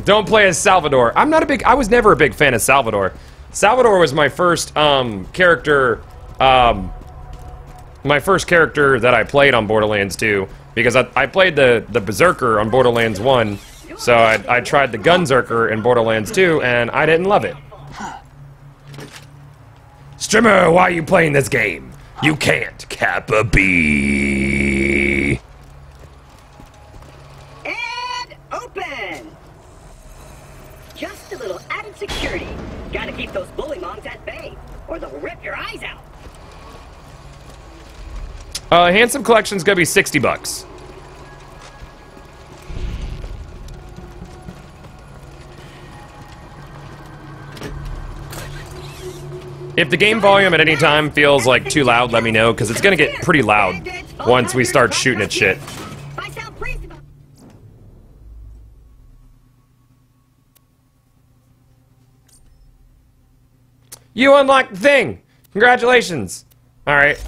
Don't play as Salvador. I was never a big fan of Salvador. Salvador was my first character that I played on Borderlands 2, because I played the Berserker on Borderlands 1, so I tried the Gunzerker in Borderlands 2, and I didn't love it. Streamer, why are you playing this game? You can't cap a bee. And open! Just a little added security. Gotta keep those bully mongs at bay, or they'll rip your eyes out. Handsome Collection's gonna be $60. If the game volume at any time feels like too loud, let me know, because it's gonna get pretty loud once we start shooting at shit. You unlocked the thing! Congratulations! Alright.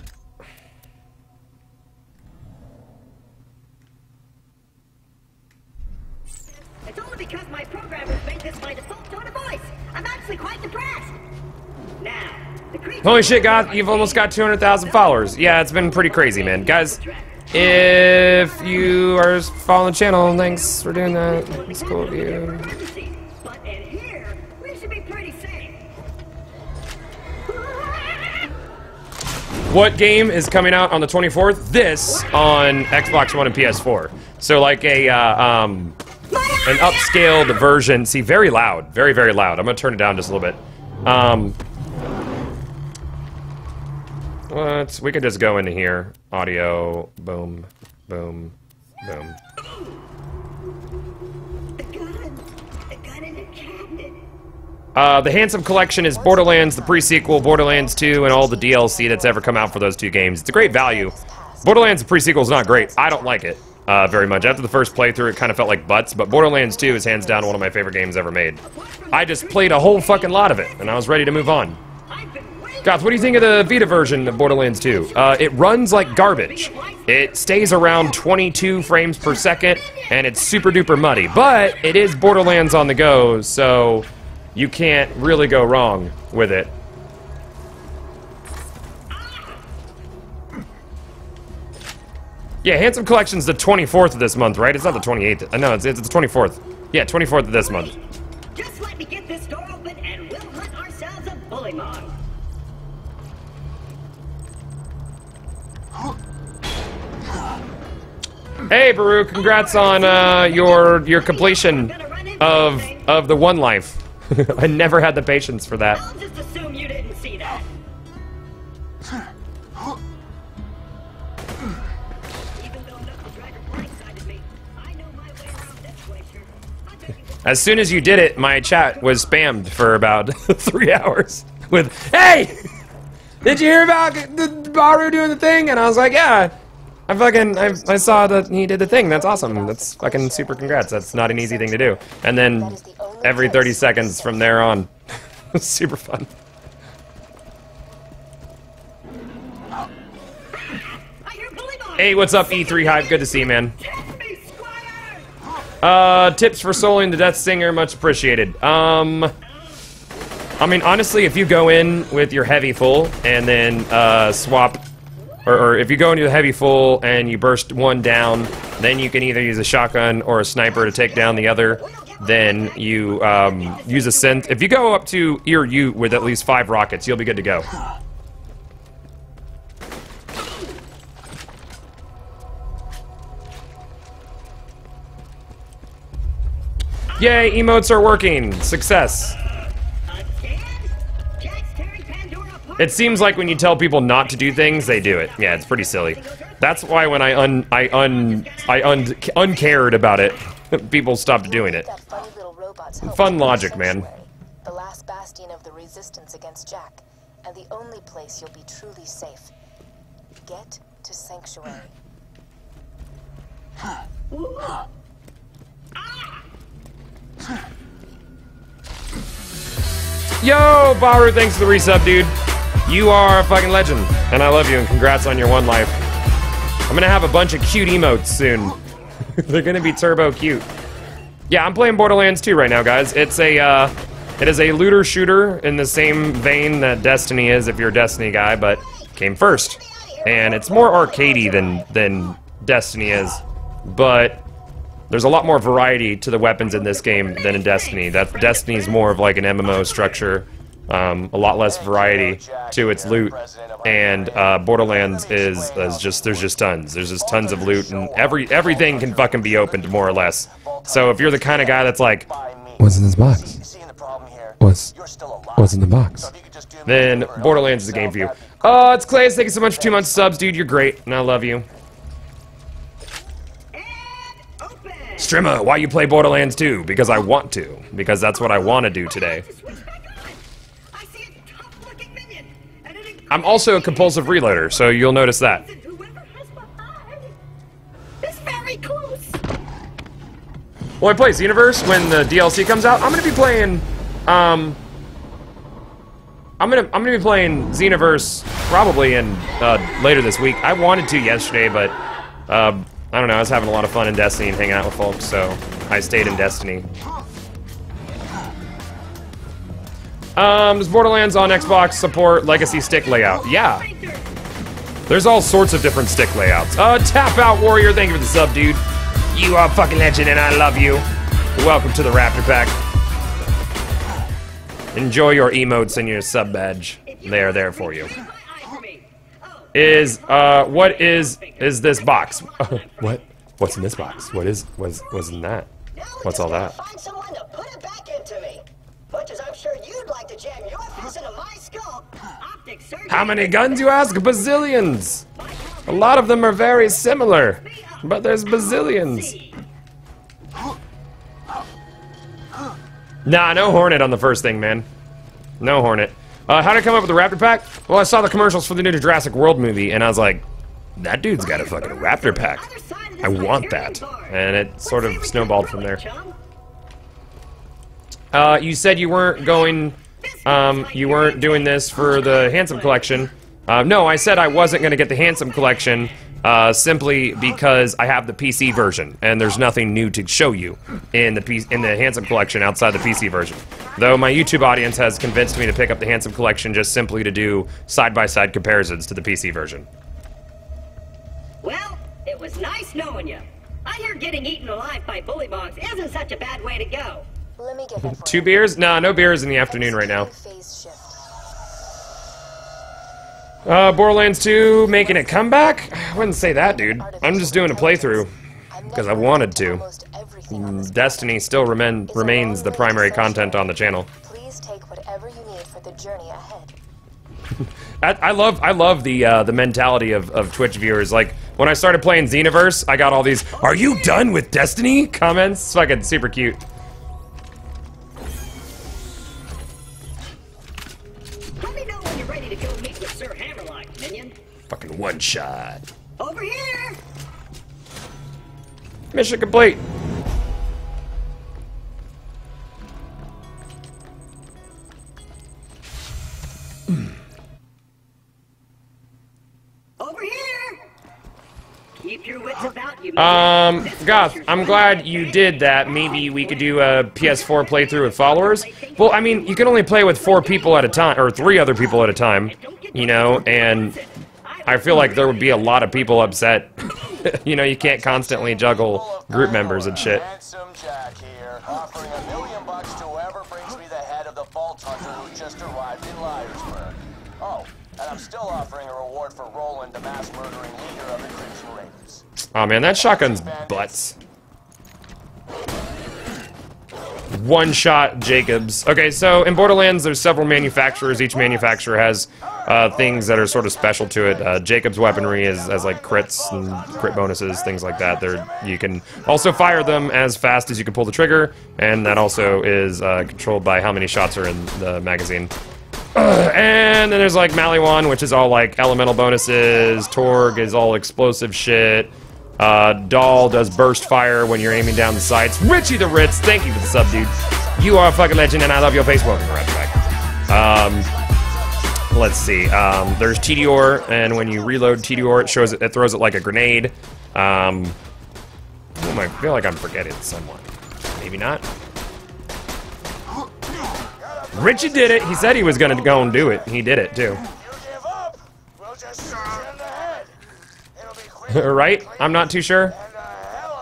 It's only because my programmers made this my default tone of voice. I'm actually quite depressed. Now, the creature... Holy shit, God, you've almost got 200,000 followers. Yeah, it's been pretty crazy, man. Guys, if you are following the channel, thanks for doing that. It's cool of you. But in here, we should be pretty safe. What game is coming out on the 24th? This on Xbox One and PS4. So like an upscaled version. See, very loud, very, very loud. I'm gonna turn it down just a little bit. We could just go into here. Audio, boom, boom, boom. The gun in the cabinet. The Handsome Collection is Borderlands, the pre-sequel, Borderlands 2, and all the DLC that's ever come out for those two games. It's a great value. Borderlands, the pre-sequel, is not great. I don't like it very much. After the first playthrough, it kind of felt like butts, but Borderlands 2 is hands down one of my favorite games ever made. I just played a whole fucking lot of it, and I was ready to move on. Goth, what do you think of the Vita version of Borderlands 2? It runs like garbage. It stays around 22 frames per second, and it's super duper muddy. But it is Borderlands on the go, so you can't really go wrong with it. Yeah, Handsome Collection's the 24th of this month, right? It's not the 28th. No, it's the 24th. Yeah, 24th of this month. Just let me get this door open, and we'll hunt ourselves a bully mong. Hey, Baru, congrats on your completion of the one life. I never had the patience for that. I'll just assume you didn't see that. Even though Knuckle Dragger blindsided me, I know my way around this glacier. As soon as you did it, my chat was spammed for about 3 hours with, "Hey, did you hear about the Baru doing the thing?" And I was like, "Yeah, I saw that he did the thing. That's awesome. That's fucking super congrats. That's not an easy thing to do." And then every 30 seconds from there on, it was super fun. Hey, what's up, E3 Hype? Good to see you, man. Tips for soloing the Death Singer, much appreciated. I mean, honestly, if you go in with your heavy full and then swap, or if you go into the heavy full and you burst one down, then you can either use a shotgun or a sniper to take down the other. Then you use a synth. If you go up to ear U with at least 5 rockets, you'll be good to go. Yay, emotes are working. Success. It seems like when you tell people not to do things, they do it. Yeah, it's pretty silly. That's why when I uncared about it, people stopped doing it. Fun logic, man. The last bastion of the resistance against Jack, and the only place you'll be truly safe. Get to Sanctuary. Yo, Baru, thanks for the resub, dude. You are a fucking legend, and I love you, and congrats on your one life. I'm gonna have a bunch of cute emotes soon. They're gonna be turbo cute. Yeah, I'm playing Borderlands 2 right now, guys. It's a, it is a looter shooter in the same vein that Destiny is, if you're a Destiny guy, but came first. And it's more arcadey than Destiny is, but there's a lot more variety to the weapons in this game than in Destiny. Destiny's more of like an MMO structure, a lot less variety to its loot, and Borderlands is just, there's just tons. There's just tons of loot, and everything can fucking be opened, more or less. So if you're the kind of guy that's like, what's in this box? What's in the box? then Borderlands is a game for you. Oh, it's Clay. Thank you so much for 2 months of subs, dude. You're great, and I love you. Strimma, why you play Borderlands 2? Because I want to. Because that's what I want to do today. I'm also a compulsive reloader, so you'll notice that. Well, I play Xenoverse when the DLC comes out. I'm gonna be playing, I'm gonna be playing Xenoverse probably in later this week. I wanted to yesterday, but I don't know. I was having a lot of fun in Destiny and hanging out with folks, so I stayed in Destiny. Does Borderlands on Xbox support legacy stick layout? Yeah. There's all sorts of different stick layouts. Tap Out Warrior, thank you for the sub, dude. You are a fucking legend and I love you. Welcome to the Raptor Pack. Enjoy your emotes and your sub badge. They are there for you. What is this box? What? What's in this box? What's in that? What's all that? How many guns, you ask? Bazillions! A lot of them are very similar, but there's bazillions. Nah, no Hornet on the first thing, man. No Hornet. How did I come up with the Raptor Pack? Well, I saw the commercials for the new Jurassic World movie, and I was like, that dude's got a fucking Raptor Pack. I want that. And it sort of snowballed from there. You said you weren't going, you weren't doing this for the Handsome Collection. No, I said I wasn't going to get the Handsome Collection, simply because I have the PC version, and there's nothing new to show you in the Handsome Collection outside the PC version. Though my YouTube audience has convinced me to pick up the Handsome Collection just simply to do side-by-side comparisons to the PC version. Well, it was nice knowing you. I hear getting eaten alive by bullymongs isn't such a bad way to go. Let me get that for 2 you. beers? Nah, no beers in the afternoon right now. Phase shift. Borderlands 2 making a comeback? I wouldn't say that, dude. I'm just doing a playthrough because I wanted to. Destiny still remains the primary content on the channel. Please take whatever you need for the journey ahead. I love the mentality of Twitch viewers. Like when I started playing Xenoverse, I got all these "Are you done with Destiny?" comments. It's fucking super cute. Let me know when you're ready to go meet with Sir Hammerlock, minion. Fucking one shot. Over here. Mission complete. Over here. Keep your wits about you. Goth, I'm glad you did that. Maybe we could do a PS4 playthrough with followers. Well, I mean, you can only play with 4 people at a time, or 3 other people at a time, you know, and I feel like there would be a lot of people upset. You know, you can't constantly juggle group members and shit. Handsome Jack here, offering $1 million to whoever brings me the head of the Vault Hunter who just arrived in Liarsburg. Oh, and I'm still offering a reward for Roland, the mass-murdering leader of the Crimson Raiders. Oh man, that shotgun's butts. One shot Jacobs. Okay, so in Borderlands, there's several manufacturers. Each manufacturer has things that are sort of special to it. Jacobs weaponry has like crits and crit bonuses, things like that. You can also fire them as fast as you can pull the trigger, and that also is controlled by how many shots are in the magazine. And then there's like Maliwan, which is all like elemental bonuses. Torg is all explosive shit. Dahl does burst fire when you're aiming down the sights. Richie the Ritz, thank you for the sub, dude. You are a fucking legend, and I love your face. Welcome right back. Let's see. There's Tediore, and when you reload Tediore, it throws it like a grenade. I feel like I'm forgetting someone. Maybe not. Richie did it. He said he was gonna go and do it. He did it too. Right? I'm not too sure.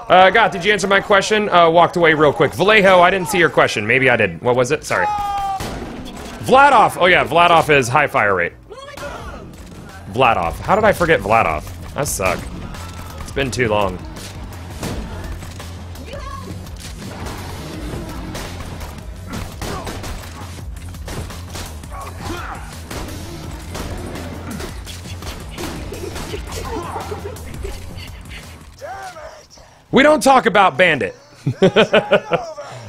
God, did you answer my question? Walked away real quick. Vallejo, I didn't see your question. Maybe I did. What was it? Sorry. Vladov. Oh yeah, Vladov is high fire rate. Vladov. How did I forget Vladov? That suck. It's been too long. We don't talk about Bandit.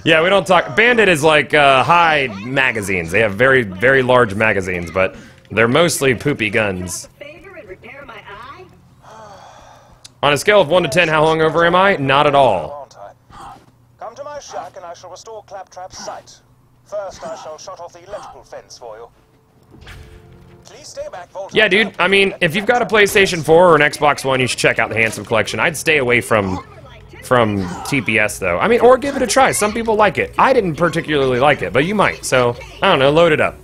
Yeah, we don't talk. Bandit is like high magazines. They have very, very large magazines, but they're mostly poopy guns. On a scale of 1 to 10, how hungover am I? Not at all. Come to my shack and I shall restore Claptrap's sight. First, I shall shut off the electrical fence for you. Please stay back, Volta. Yeah, dude. I mean, if you've got a PlayStation 4 or an Xbox One, you should check out the Handsome Collection. I'd stay away from TPS though. I mean, or give it a try. Some people like it. I didn't particularly like it, but you might. So I don't know. Load it up.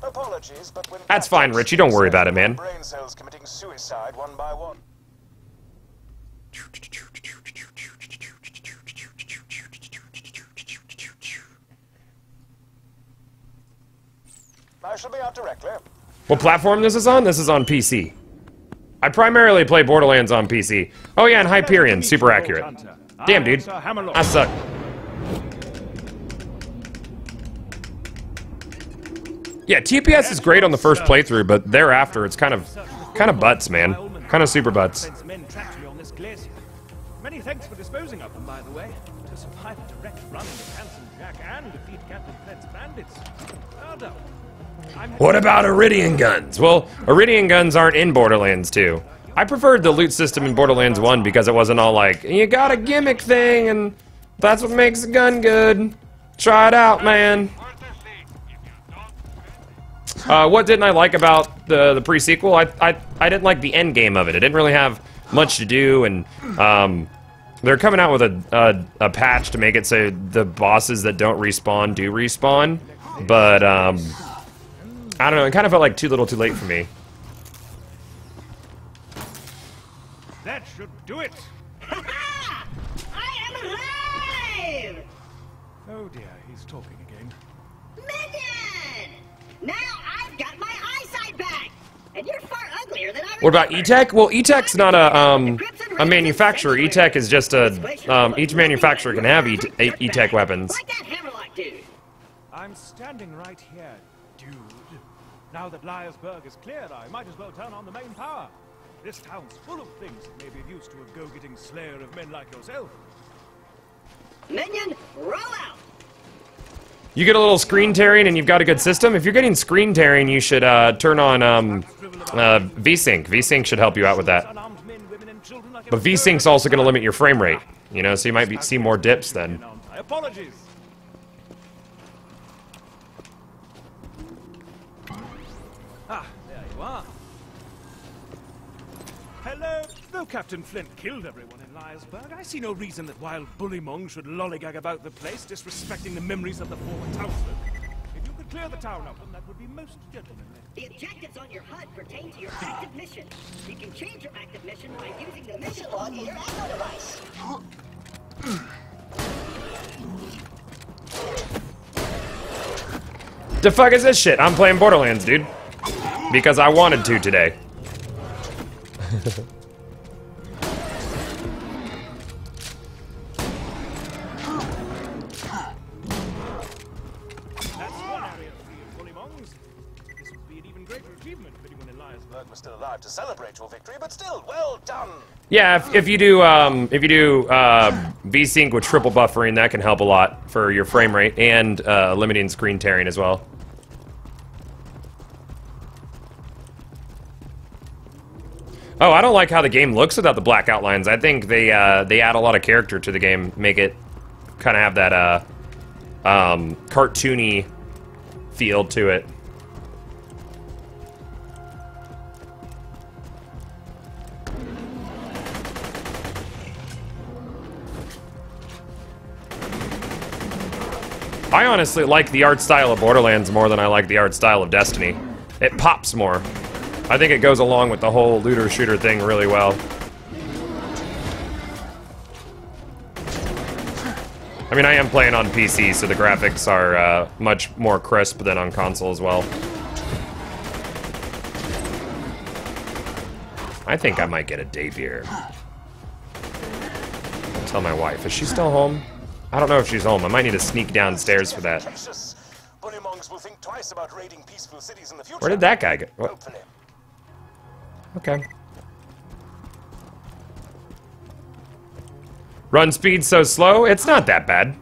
Apologies, but when That's fine, Rich. You don't worry about it, man. Brain cells committing suicide one by one. I shall be out directly. What platform this is on? This is on PC. I primarily play Borderlands on PC. Oh yeah, and Hyperion, super accurate. Damn, dude. I suck. Yeah, TPS is great on the first playthrough, but thereafter it's kind of butts, man. Kind of super butts. Many thanks for disposing of them, by the way. To survive a direct run with Handsome Jack and defeat Captain Flint's bandits. Well done. What about Eridium guns? Well, Eridium guns aren't in Borderlands 2. I preferred the loot system in Borderlands 1 because it wasn't all like, you got a gimmick thing and that's what makes the gun good. Try it out, man. What didn't I like about the pre-sequel? I didn't like the end game of it. It didn't really have much to do, and they're coming out with a patch to make it so the bosses that don't respawn do respawn, but I don't know, it kind of felt like too little too late for me. That should do it. I am alive! Oh dear, he's talking again. Minion! Now I've got my eyesight back! And you're far uglier than I remember. What about E-Tech? Well, E-Tech's not a manufacturer. E-Tech is just a, each manufacturer can have E-Tech weapons. Like that hammerlock dude. I'm standing right here, dude. Now that Liarsburg is cleared, I might as well turn on the main power. This town's full of things that may be of use to a go-getting slayer of men like yourself. Minion, roll out! You get a little screen tearing and you've got a good system. If you're getting screen tearing, you should turn on VSync. VSync should help you out with that. But VSync's also going to limit your frame rate, you know, so you might see more dips then. Apologies. Ah, there you are. Hello. Though Captain Flint killed everyone in Liarsburg, I see no reason that wild bullymong should lollygag about the place, disrespecting the memories of the former townsfolk. If you could clear the town of them, that would be most gentlemanly. The objectives on your HUD pertain to your active mission. You can change your active mission by using the mission log in your echo device. The fuck is this shit? I'm playing Borderlands, dude. Because I wanted to today. We're still alive to celebrate your victory, but still, well done. Yeah, if you do VSync with triple buffering, that can help a lot for your frame rate and limiting screen tearing as well. Oh, I don't like how the game looks without the black outlines. I think they add a lot of character to the game, make it kind of have that cartoony feel to it. I honestly like the art style of Borderlands more than I like the art style of Destiny. It pops more. I think it goes along with the whole looter-shooter thing really well. I mean, I am playing on PC, so the graphics are much more crisp than on console as well. I think I might get a day beer. I'll tell my wife. Is she still home? I don't know if she's home. I might need to sneak downstairs for that. Where did that guy go? What? Okay. Run speed so slow? It's not that bad.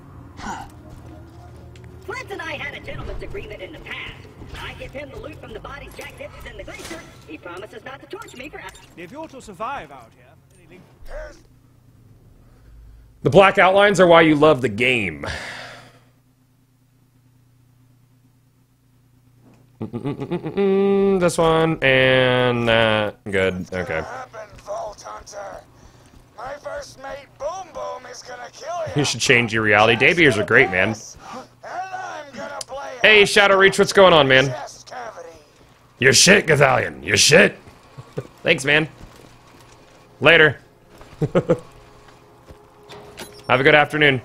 Flint and I had a gentleman's agreement in the past. I give him the loot from the bodies Jack ditches in the glacier. He promises not to torture me for... If you're to survive out here, anything... The black outlines are why you love the game. This one, and good, okay. My first mate, Boom Boom, is gonna kill you. You should change your reality. Day beers are great, man. Hey, Shadow Reach, what's going on, man? You're shit, Gothalion. You're shit. Thanks, man. Later. Have a good afternoon.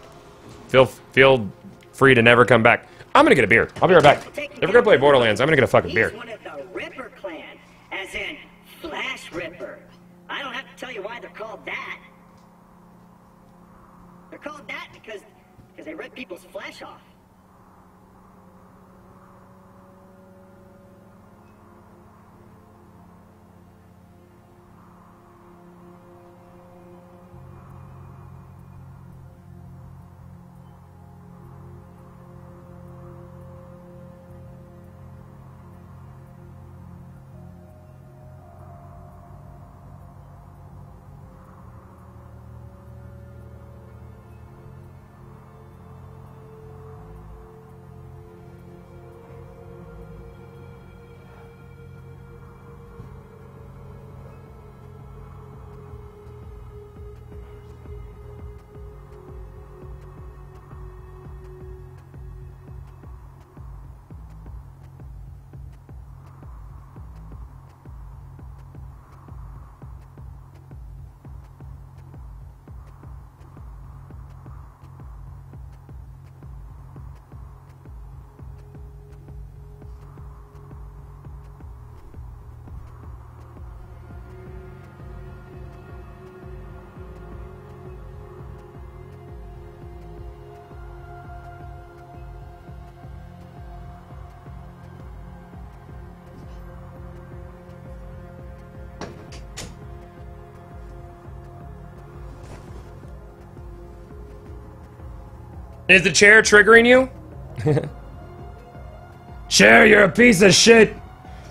Feel free to never come back. I'm gonna get a beer. I'll be right back. If we're gonna play Borderlands, I'm gonna get a fucking beer. He's one of the Ripper clan, as in Flash Ripper. I don't have to tell you why they're called that. They're called that because they rip people's flesh off. Is the chair triggering you? Chair, you're a piece of shit.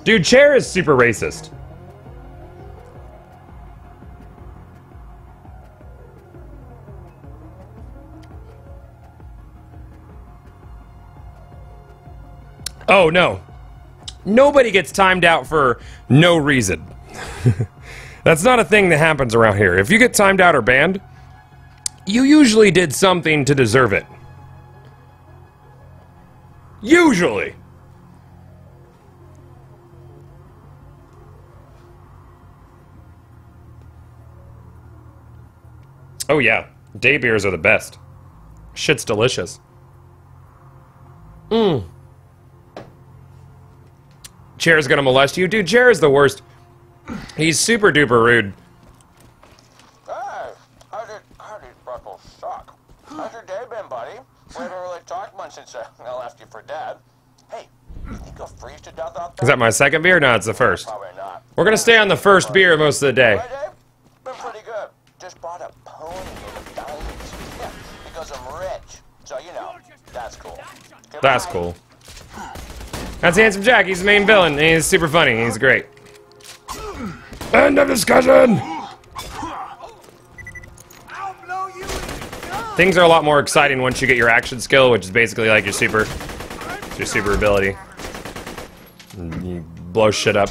Dude, Chair is super racist. Oh, no. Nobody gets timed out for no reason. That's not a thing that happens around here. If you get timed out or banned, you usually did something to deserve it. Usually. Oh yeah, day beers are the best. Shit's delicious. Chair's gonna molest you? Dude, Chair is the worst. He's super duper rude. Hey, how did Buckles suck? How's your day been, buddy? We haven't really talked much since I left you for dead. Hey, you think you'll freeze to death out there? Is that my second beer? No, it's the first. Probably not. We're gonna stay on the first beer most of the day. Right, Dave? Been pretty good. Just bought a pony in diamonds. Yeah, because I'm rich. So, you know, that's cool. Goodbye. That's cool. That's Handsome Jack. He's the main villain. He's super funny. He's great. End of discussion! Things are a lot more exciting once you get your action skill, which is basically like your super ability. You blow shit up.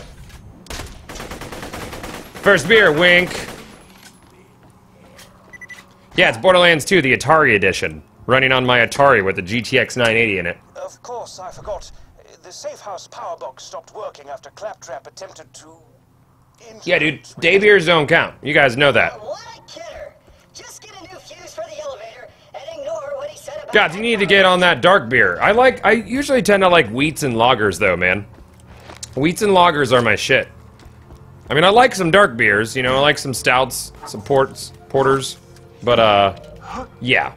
First beer, wink. Yeah, it's Borderlands 2, the Atari edition. running on my Atari with the GTX 980 in it. Of course, I forgot. The safe house power box stopped working after Claptrap attempted to... Yeah, dude, day beers don't count. You guys know that. What a kidder! Just get a new fuse for the elevator and ignore what he said about... God, you need to get on that dark beer. I usually tend to like wheats and lagers, though, man. Wheats and lagers are my shit. I mean, I like some dark beers, you know, I like some stouts, some porters, but, yeah.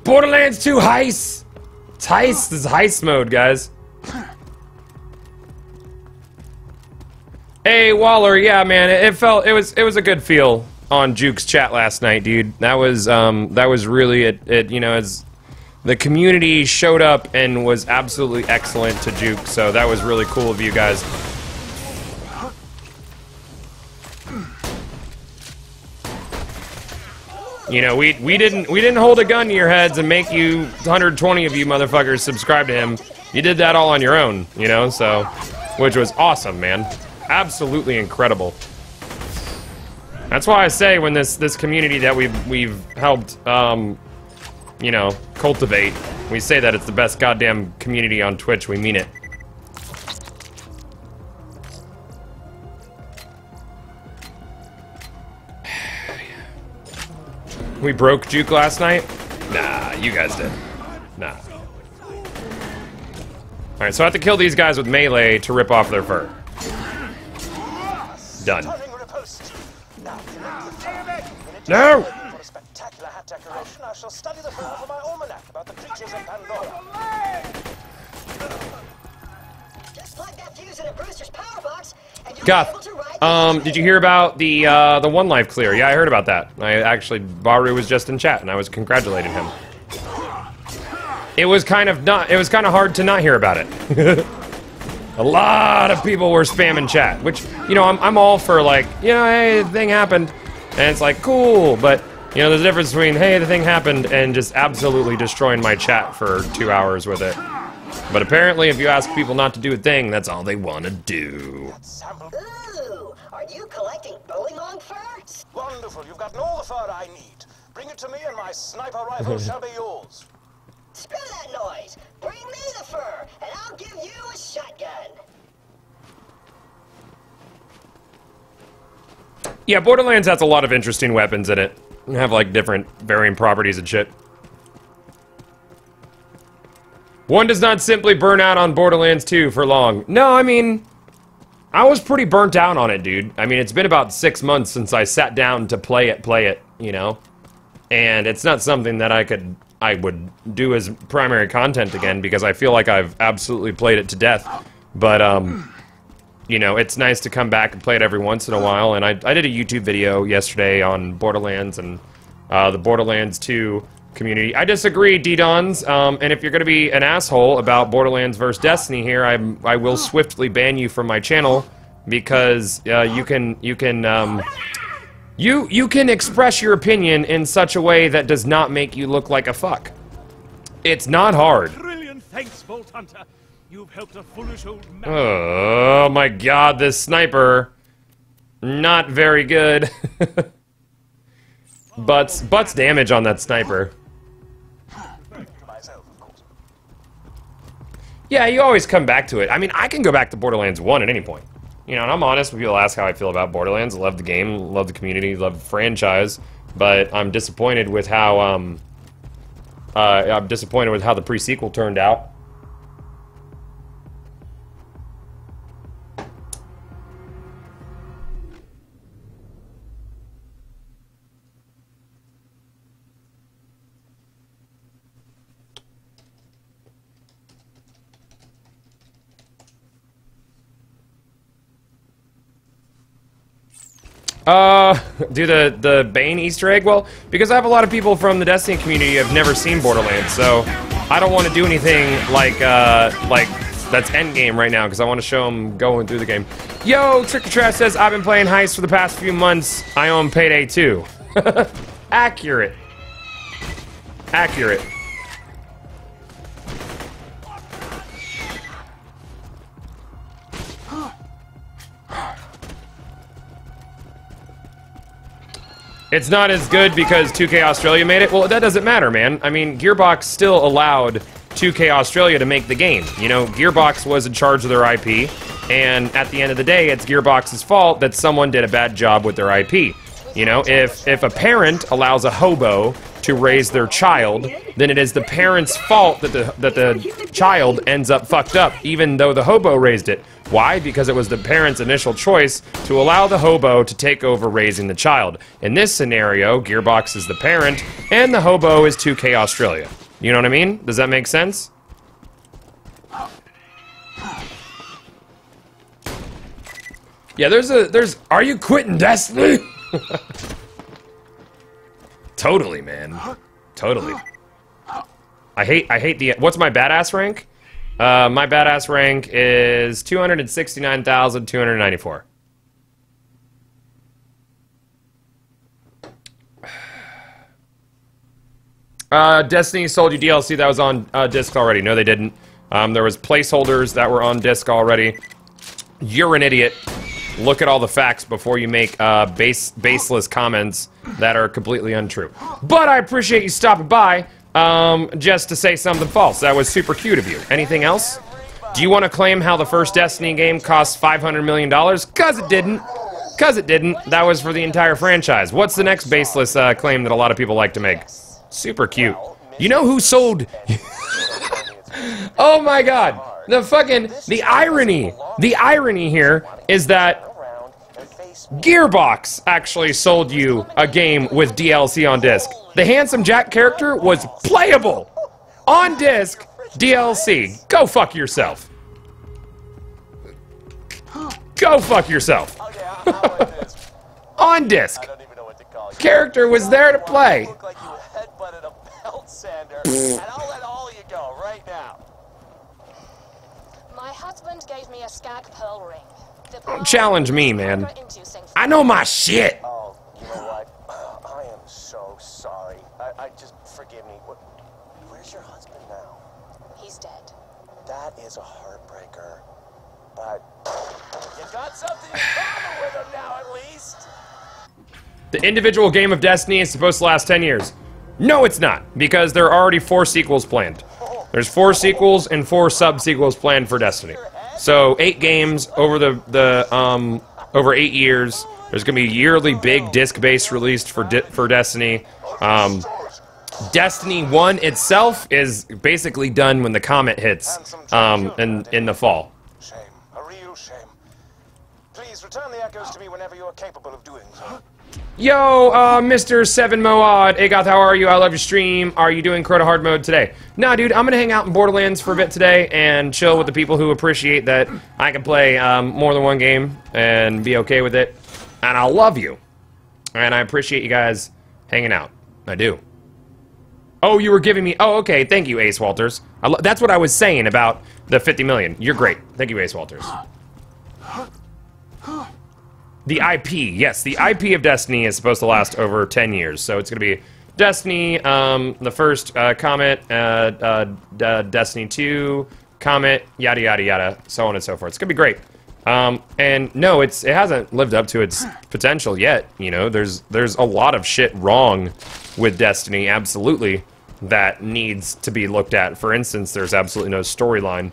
Borderlands 2 heist! It's heist, this is heist mode, guys. Hey, Waller, yeah, man, it was a good feel on Juke's chat last night, dude. That was really, you know, as the community showed up and was absolutely excellent to Juke, so that was really cool of you guys. You know, we didn't hold a gun to your heads and make you 120 of you motherfuckers subscribe to him. You did that all on your own, you know, so which was awesome, man. Absolutely incredible. That's why I say when this community that we've helped you know, cultivate, we say that it's the best goddamn community on Twitch, we mean it. We broke Juke last night? Nah, you guys did. Nah. Alright, so I have to kill these guys with melee to rip off their fur. Done. No! For a spectacular hat decoration, I shall study the film for my almanac about the creatures in Pandora. Just plug that fuse in a Brewster's power box, and you'll Goth, be able to ride did you hear about the one life clear? Yeah, I heard about that. I actually, Baru was just in chat, and I was congratulating him. It was kind of hard to not hear about it. A lot of people were spamming chat, which, you know, I'm all for, like, you know, hey, the thing happened, and it's like, cool, but, you know, there's a difference between, hey, the thing happened, and just absolutely destroying my chat for 2 hours with it. But apparently, if you ask people not to do a thing, that's all they want to do. Ooh, are you collecting bullymong fur? Wonderful, you've gotten all the fur I need. Bring it to me and my sniper rifle shall be yours. Screw that noise! Bring me the fur, and I'll give you a shotgun! Yeah, Borderlands has a lot of interesting weapons in it. They have, like, different varying properties and shit. One does not simply burn out on Borderlands 2 for long. No, I mean, I was pretty burnt out on it, dude. I mean, it's been about 6 months since I sat down to play it, you know? And it's not something that I would do as primary content again, because I feel like I've absolutely played it to death. But, you know, it's nice to come back and play it every once in a while, and I did a YouTube video yesterday on Borderlands and the Borderlands 2 community. I disagree, D-Dons, and if you're gonna be an asshole about Borderlands vs. Destiny here, I will swiftly ban you from my channel, because you can express your opinion in such a way that does not make you look like a fuck. It's not hard. Brilliant, thanks, Vault Hunter. You've helped a foolish old man. Oh my god, this sniper. Not very good. Butts damage on that sniper. Yeah, you always come back to it. I mean, I can go back to Borderlands 1 at any point. You know, and I'm honest when people ask how I feel about Borderlands. I love the game, love the community, love the franchise, but I'm disappointed with how, the pre-sequel turned out. Do the Bane Easter egg? Well, because I have a lot of people from the Destiny community who have never seen Borderlands, so I don't want to do anything like that's endgame right now, because I want to show them going through the game. Yo, Trick or Trash says, I've been playing Heist for the past few months. I own Payday 2. Accurate. Accurate. It's not as good because 2K Australia made it. Well, that doesn't matter, man. I mean, Gearbox still allowed 2K Australia to make the game. You know, Gearbox was in charge of their IP, and at the end of the day, it's Gearbox's fault that someone did a bad job with their IP. You know, if a parent allows a hobo to raise their child, then it is the parent's fault that the child ends up fucked up, even though the hobo raised it. Why? Because it was the parent's initial choice to allow the hobo to take over raising the child. In this scenario, Gearbox is the parent, and the hobo is 2K Australia. You know what I mean? Does that make sense? Yeah, there's are you quitting Destiny? Totally, man. Totally. I hate the, what's my badass rank? My badass rank is 269,294. Destiny sold you DLC that was on disc already. No, they didn't. There was placeholders that were on disc already. You're an idiot. Look at all the facts before you make baseless comments that are completely untrue. But I appreciate you stopping by just to say something false. That was super cute of you. Anything else? Do you want to claim how the first Destiny game cost $500 million? Because it didn't. Because it didn't. That was for the entire franchise. What's the next baseless claim that a lot of people like to make? Super cute. You know who sold... Oh my god. The irony here is that Gearbox actually sold you a game with DLC on disc. The Handsome Jack character was playable on disc, DLC. Go fuck yourself. Go fuck yourself. On disc. Character was there to play. My husband gave me a skag pearl ring. Don't challenge me, man. I know my shit. Oh, you know what? I am so sorry. I just, forgive me. Where's your husband now? He's dead. That is a heartbreaker. But you got something in common with him now, at least. The individual game of Destiny is supposed to last 10 years. No, it's not, because there are already 4 sequels planned. There's 4 sequels and 4 sub-sequels planned for Destiny. So 8 games over over 8 years. There's gonna be a yearly big disc-based released for Destiny. Destiny 1 itself is basically done when the comet hits in the fall. Shame, a real shame. Please return the echoes to me whenever you are capable of doing so. Yo, Mr. 7moad. Hey, Goth, how are you? I love your stream. Are you doing Crota Hard Mode today? Nah, dude, I'm gonna hang out in Borderlands for a bit today and chill with the people who appreciate that I can play more than one game and be okay with it. And I love you. And I appreciate you guys hanging out. I do. Oh, you were giving me... Oh, okay. Thank you, Ace Walters. That's what I was saying about the 50 million. You're great. Thank you, Ace Walters. The IP, yes, the IP of Destiny is supposed to last over 10 years, so it's going to be Destiny, the first Comet, Destiny 2, Comet, yada yada yada, so on and so forth. It's going to be great. And no, it hasn't lived up to its potential yet. You know, there's a lot of shit wrong with Destiny, absolutely, that needs to be looked at. For instance, there's absolutely no storyline.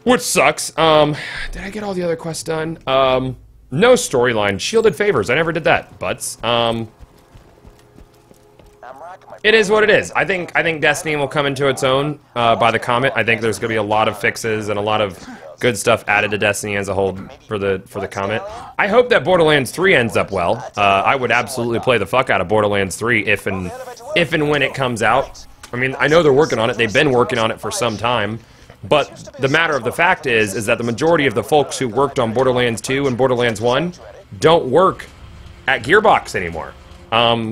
Which sucks. Did I get all the other quests done? No storyline. Shielded favors. I never did that. But, it is what it is. I think Destiny will come into its own by the Comet. I think there's going to be a lot of fixes and a lot of good stuff added to Destiny as a whole for the Comet. I hope that Borderlands 3 ends up well. I would absolutely play the fuck out of Borderlands 3 if and when it comes out. I mean, I know they're working on it. They've been working on it for some time. But the matter of the fact is that the majority of the folks who worked on Borderlands 2 and Borderlands 1 don't work at Gearbox anymore.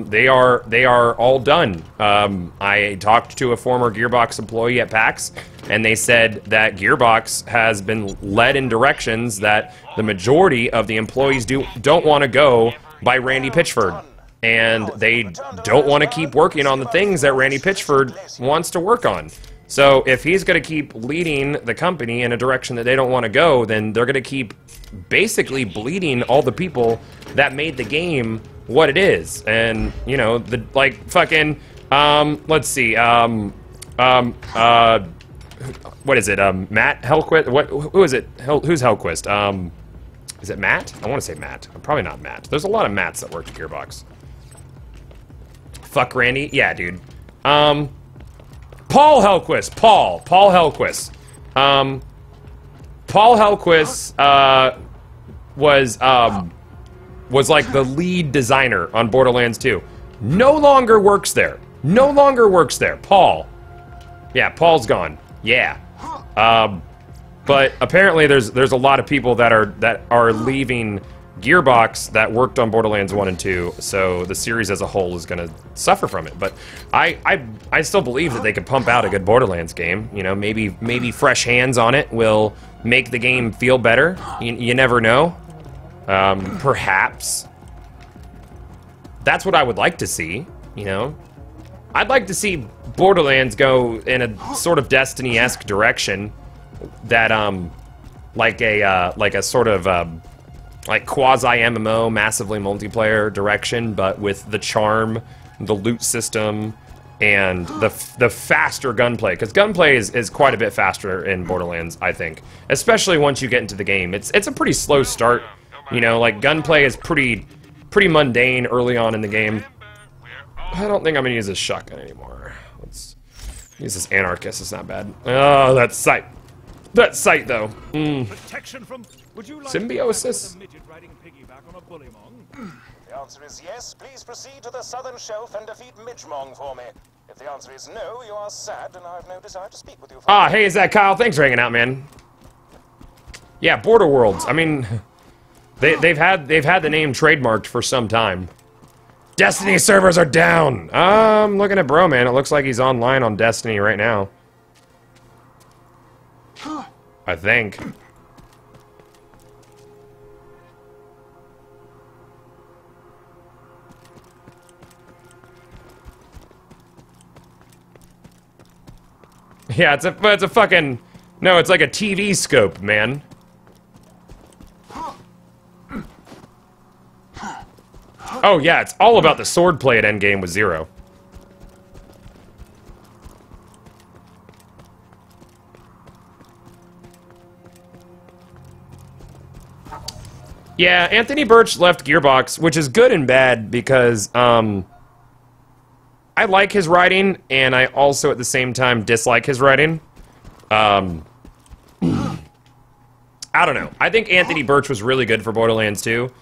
They are all done. I talked to a former Gearbox employee at PAX, and they said that Gearbox has been led in directions that the majority of the employees don't want to go by Randy Pitchford. And they don't want to keep working on the things that Randy Pitchford wants to work on. So if he's going to keep leading the company in a direction that they don't want to go, then they're going to keep basically bleeding all the people that made the game what it is. And, you know, the, like, fucking, let's see, what is it, Matt Hellquist? Who is it? Who's Hellquist? Is it Matt? I want to say Matt. Probably not Matt. There's a lot of Matts that work at Gearbox. Fuck Randy? Yeah, dude. Paul Hellquist. Paul Hellquist. Paul Hellquist, was like the lead designer on Borderlands 2. No longer works there. No longer works there. Paul. Yeah, Paul's gone. Yeah. But apparently there's a lot of people that are leaving Gearbox that worked on Borderlands 1 and 2, so the series as a whole is gonna suffer from it. But I still believe that they could pump out a good Borderlands game. You know, maybe fresh hands on it will make the game feel better. You never know. Perhaps. That's what I would like to see, you know? I'd like to see Borderlands go in a sort of Destiny-esque direction that, like a sort of, like quasi-MMO, massively multiplayer direction, but with the charm, the loot system, and the faster gunplay. Because gunplay is quite a bit faster in Borderlands, I think. Especially once you get into the game. It's a pretty slow start. You know, like, gunplay is pretty mundane early on in the game. I don't think I'm gonna use this shotgun anymore. Let's use this anarchist, it's not bad. Oh, that sight. That sight, though. Protection from... Would you like Symbiosis? a midget riding piggyback on a bullymong? The answer is yes. Please proceed to the southern shelf and defeat Midgemong for me. If the answer is no, you are sad, and I have no desire to speak with you. Ah, hey, is that Kyle? Thanks for hanging out, man. Yeah, Border Worlds. I mean, they've had the name trademarked for some time. Destiny servers are down. I'm looking at Bro, man. It looks like he's online on Destiny right now. I think. Yeah, it's a fucking... No, it's like a TV scope, man. Oh, yeah, it's all about the swordplay at endgame with Zero. Yeah, Anthony Birch left Gearbox, which is good and bad because, I like his writing, and I also, at the same time, dislike his writing. I don't know. I think Anthony Birch was really good for Borderlands 2.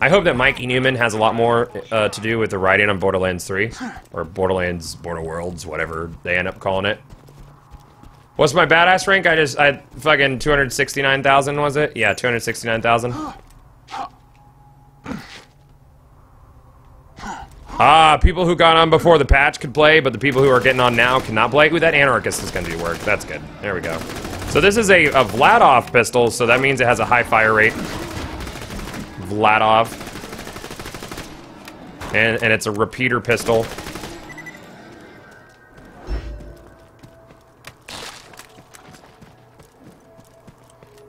I hope that Mikey Newman has a lot more to do with the writing on Borderlands 3. Or Borderlands, Border Worlds, whatever they end up calling it. What's my badass rank? I fucking 269,000, was it? Yeah, 269,000. Ah, people who got on before the patch could play, but the people who are getting on now cannot play. Ooh, that anarchist is gonna do work. That's good. There we go. So this is a Vladov pistol, so that means it has a high fire rate. Vladov. And it's a repeater pistol.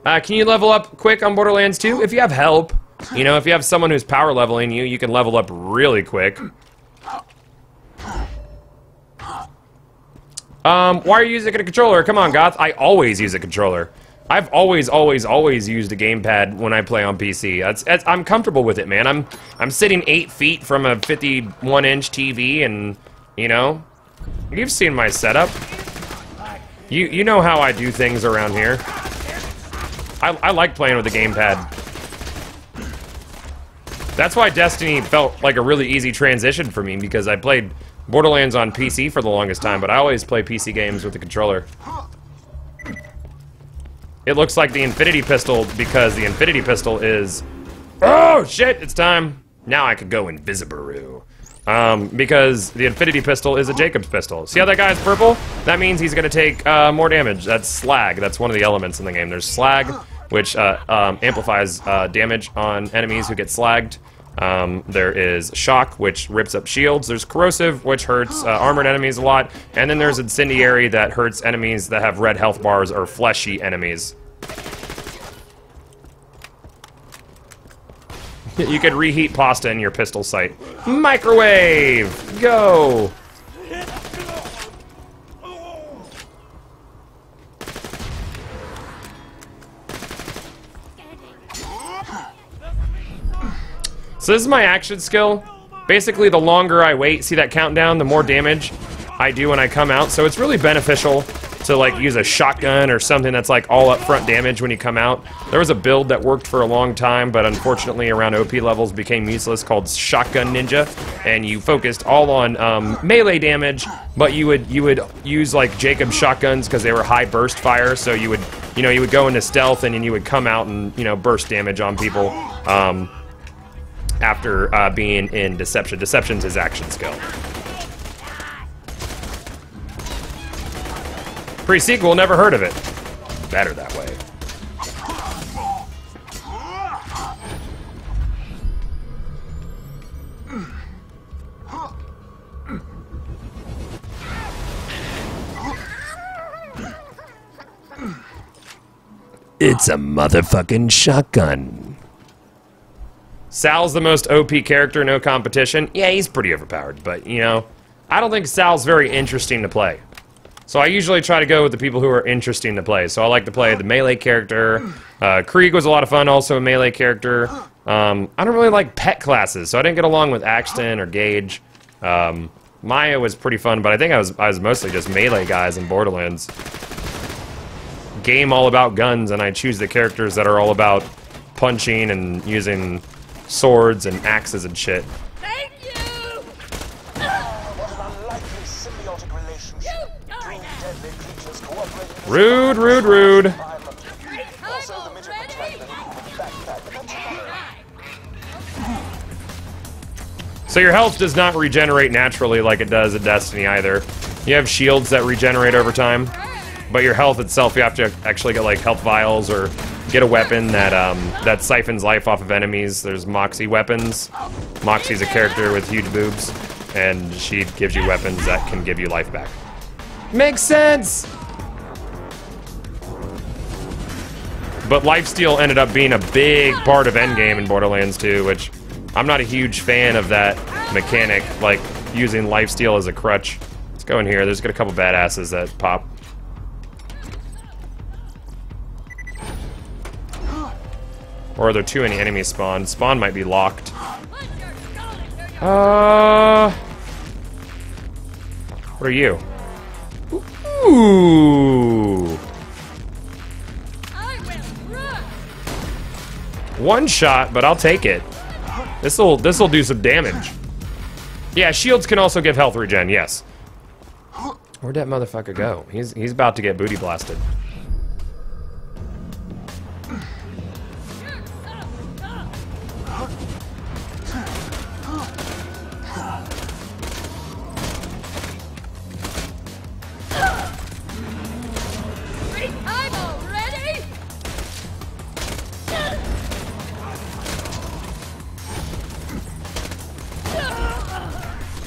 Can you level up quick on Borderlands 2? If you have help. You know, if you have someone who's power leveling you, you can level up really quick. Why are you using a controller? Come on, Goth. I always use a controller. I've always used a gamepad when I play on PC. I'm comfortable with it, man. I'm sitting 8 feet from a 51-inch TV, and you know, you've seen my setup. You know how I do things around here. I like playing with a gamepad. That's why Destiny felt like a really easy transition for me, because I played Borderlands on PC for the longest time, but I always play PC games with a controller. It looks like the Infinity Pistol, because the Infinity Pistol is... Oh, shit, it's time. Now I could go Invisibaroo. Because the Infinity Pistol is a Jacob's Pistol. See how that guy's purple? That means he's gonna take more damage. That's slag. That's one of the elements in the game. There's slag, which amplifies damage on enemies who get slagged. There is shock, which rips up shields. There's corrosive, which hurts armored enemies a lot. And then there's incendiary that hurts enemies that have red health bars or fleshy enemies. You could reheat pasta in your pistol sight. Microwave! Go! So this is my action skill. Basically, the longer I wait, see that countdown, the more damage I do when I come out. So it's really beneficial to like use a shotgun or something that's like all upfront damage when you come out. There was a build that worked for a long time, but unfortunately around OP levels became useless, called Shotgun Ninja, and you focused all on melee damage, but you would use like Jacob's shotguns because they were high burst fire. So you would go into stealth and then you would come out and burst damage on people after being in Deception. Deception's his action skill. Pre-sequel, never heard of it. Better that way. It's a motherfucking shotgun. Sal's the most OP character, no competition. Yeah, he's pretty overpowered, but, I don't think Sal's very interesting to play. So I usually try to go with the people who are interesting to play. So I like to play the melee character. Krieg was a lot of fun, also a melee character. I don't really like pet classes, so I didn't get along with Axton or Gage. Maya was pretty fun, but I think I was mostly just melee guys in Borderlands. Game all about guns, and I choose the characters that are all about punching and using swords and axes and shit. Thank you! Rude, rude, rude. So your health does not regenerate naturally like it does in Destiny either. You have shields that regenerate over time, but your health itself, you have to actually get like health vials or get a weapon that siphons life off of enemies. There's Moxie weapons. Moxie's a character with huge boobs, and she gives you weapons that can give you life back. Makes sense! But lifesteal ended up being a big part of endgame in Borderlands 2, which I'm not a huge fan of that mechanic, like using lifesteal as a crutch. Let's go in here. There's got a couple badasses that pop. Or are there too many enemies spawned? Spawn might be locked. What are you? Ooh. One shot, but I'll take it. This'll do some damage. Yeah, shields can also give health regen, yes. Where'd that motherfucker go? He's about to get booty blasted.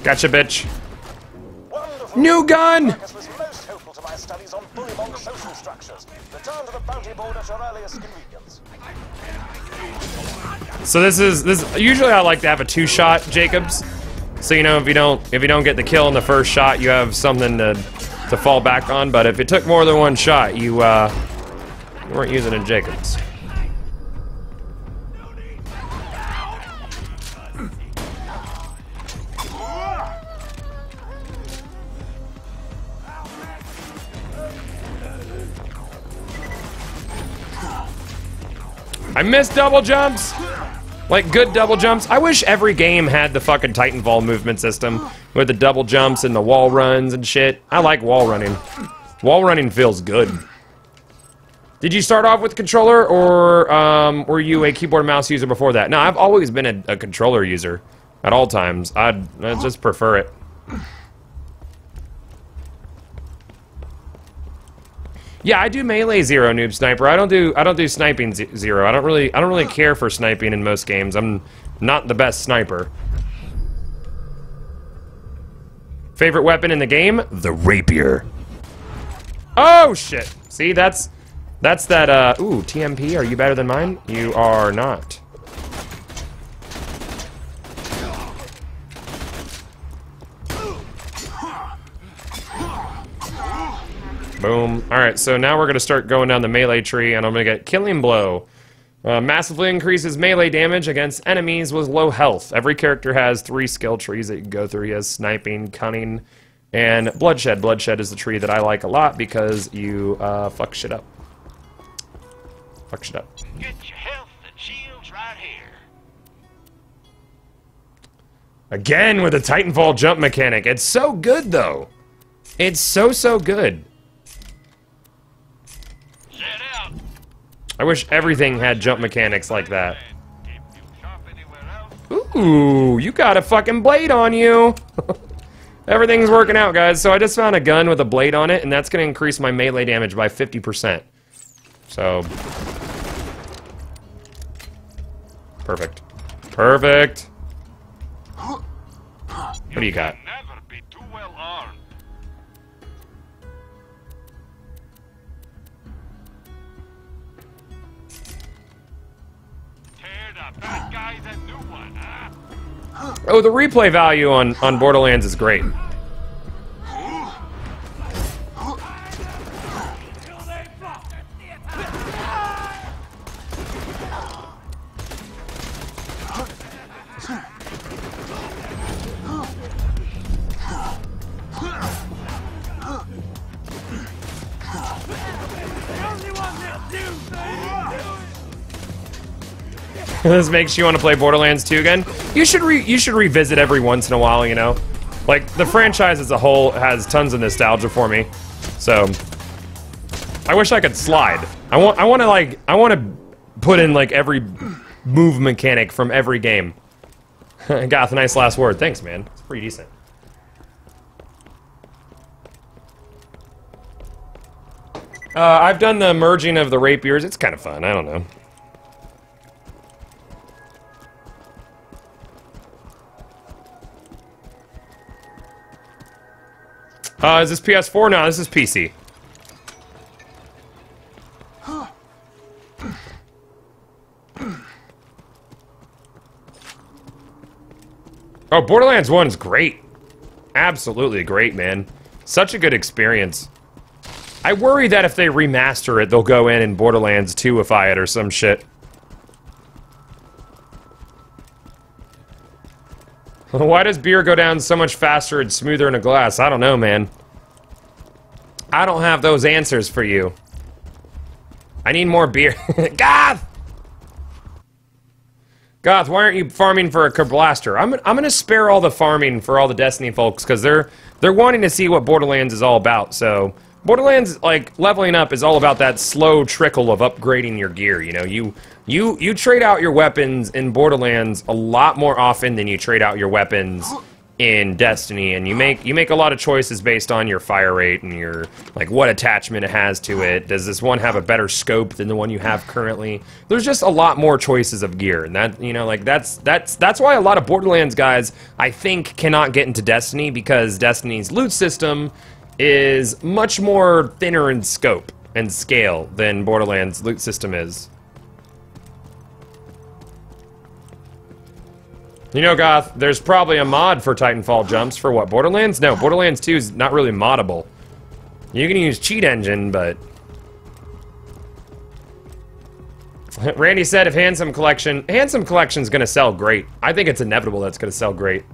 Gotcha, bitch. Wonderful. New gun! Marcus was most helpful to my studies on bullymong social structures. Return to the bounty board at your earliest convenience. So this usually I like to have a two-shot Jacobs. So if you don't get the kill in the first shot, you have something to fall back on. But if it took more than one shot, you weren't using a Jacobs. I missed double jumps! Like, good double jumps. I wish every game had the fucking Titanfall movement system with the double jumps and the wall runs and shit. I like wall running. Wall running feels good. Did you start off with controller, or were you a keyboard and mouse user before that? No, I've always been a controller user at all times. I just prefer it. Yeah, I do melee zero, noob sniper. I don't do sniping zero. I don't really care for sniping in most games. I'm not the best sniper. Favorite weapon in the game? The rapier. Oh shit! See, that's that. Ooh, TMP. Are you better than mine? You are not. Boom. Alright, so now we're going to start going down the melee tree, and I'm going to get Killing Blow. Massively increases melee damage against enemies with low health. Every character has 3 skill trees that you can go through. He has Sniping, Cunning, and Bloodshed. Bloodshed is the tree that I like a lot because you fuck shit up. Fuck shit up. Get your health and shields right here. Again with a Titanfall jump mechanic. It's so good, though. It's so good. Set out. I wish everything had jump mechanics like that. Ooh, you got a fucking blade on you. Everything's working out, guys. So I just found a gun with a blade on it, and that's going to increase my melee damage by 50%. So... perfect. Perfect. What do you got? Never be too well armed. Tear the bad guys a new one, huh? Oh, the replay value on Borderlands is great. This makes you want to play Borderlands 2 again. You should revisit every once in a while, you know. Like the franchise as a whole has tons of nostalgia for me. So I wish I could slide. I want to put in like every move mechanic from every game. Goth, nice last word. Thanks, man. It's pretty decent. I've done the merging of the rapiers. It's kind of fun. I don't know. Is this PS4? No, this is PC. Oh, Borderlands 1 is great. Absolutely great, man. Such a good experience. I worry that if they remaster it, they'll go in and Borderlands 2-ify it or some shit. Why does beer go down so much faster and smoother in a glass? I don't know, man. I don't have those answers for you. I need more beer. Goth! Goth, why aren't you farming for a Blaster? I'm gonna spare all the farming for all the Destiny folks, because they're wanting to see what Borderlands is all about, so... Borderlands, like, leveling up is all about that slow trickle of upgrading your gear, you know? You trade out your weapons in Borderlands a lot more often than you trade out your weapons in Destiny, and you make a lot of choices based on your fire rate and your, like, what attachment it has to it. Does this one have a better scope than the one you have currently? There's just a lot more choices of gear, and that, you know, like, that's why a lot of Borderlands guys, I think, cannot get into Destiny, because Destiny's loot system is much more thinner in scope and scale than Borderlands' loot system is. You know, Goth, there's probably a mod for Titanfall jumps for what, Borderlands? No, Borderlands 2 is not really moddable. You can use cheat engine, but... Randy said if Handsome Collection's gonna sell great. I think it's inevitable that's gonna sell great.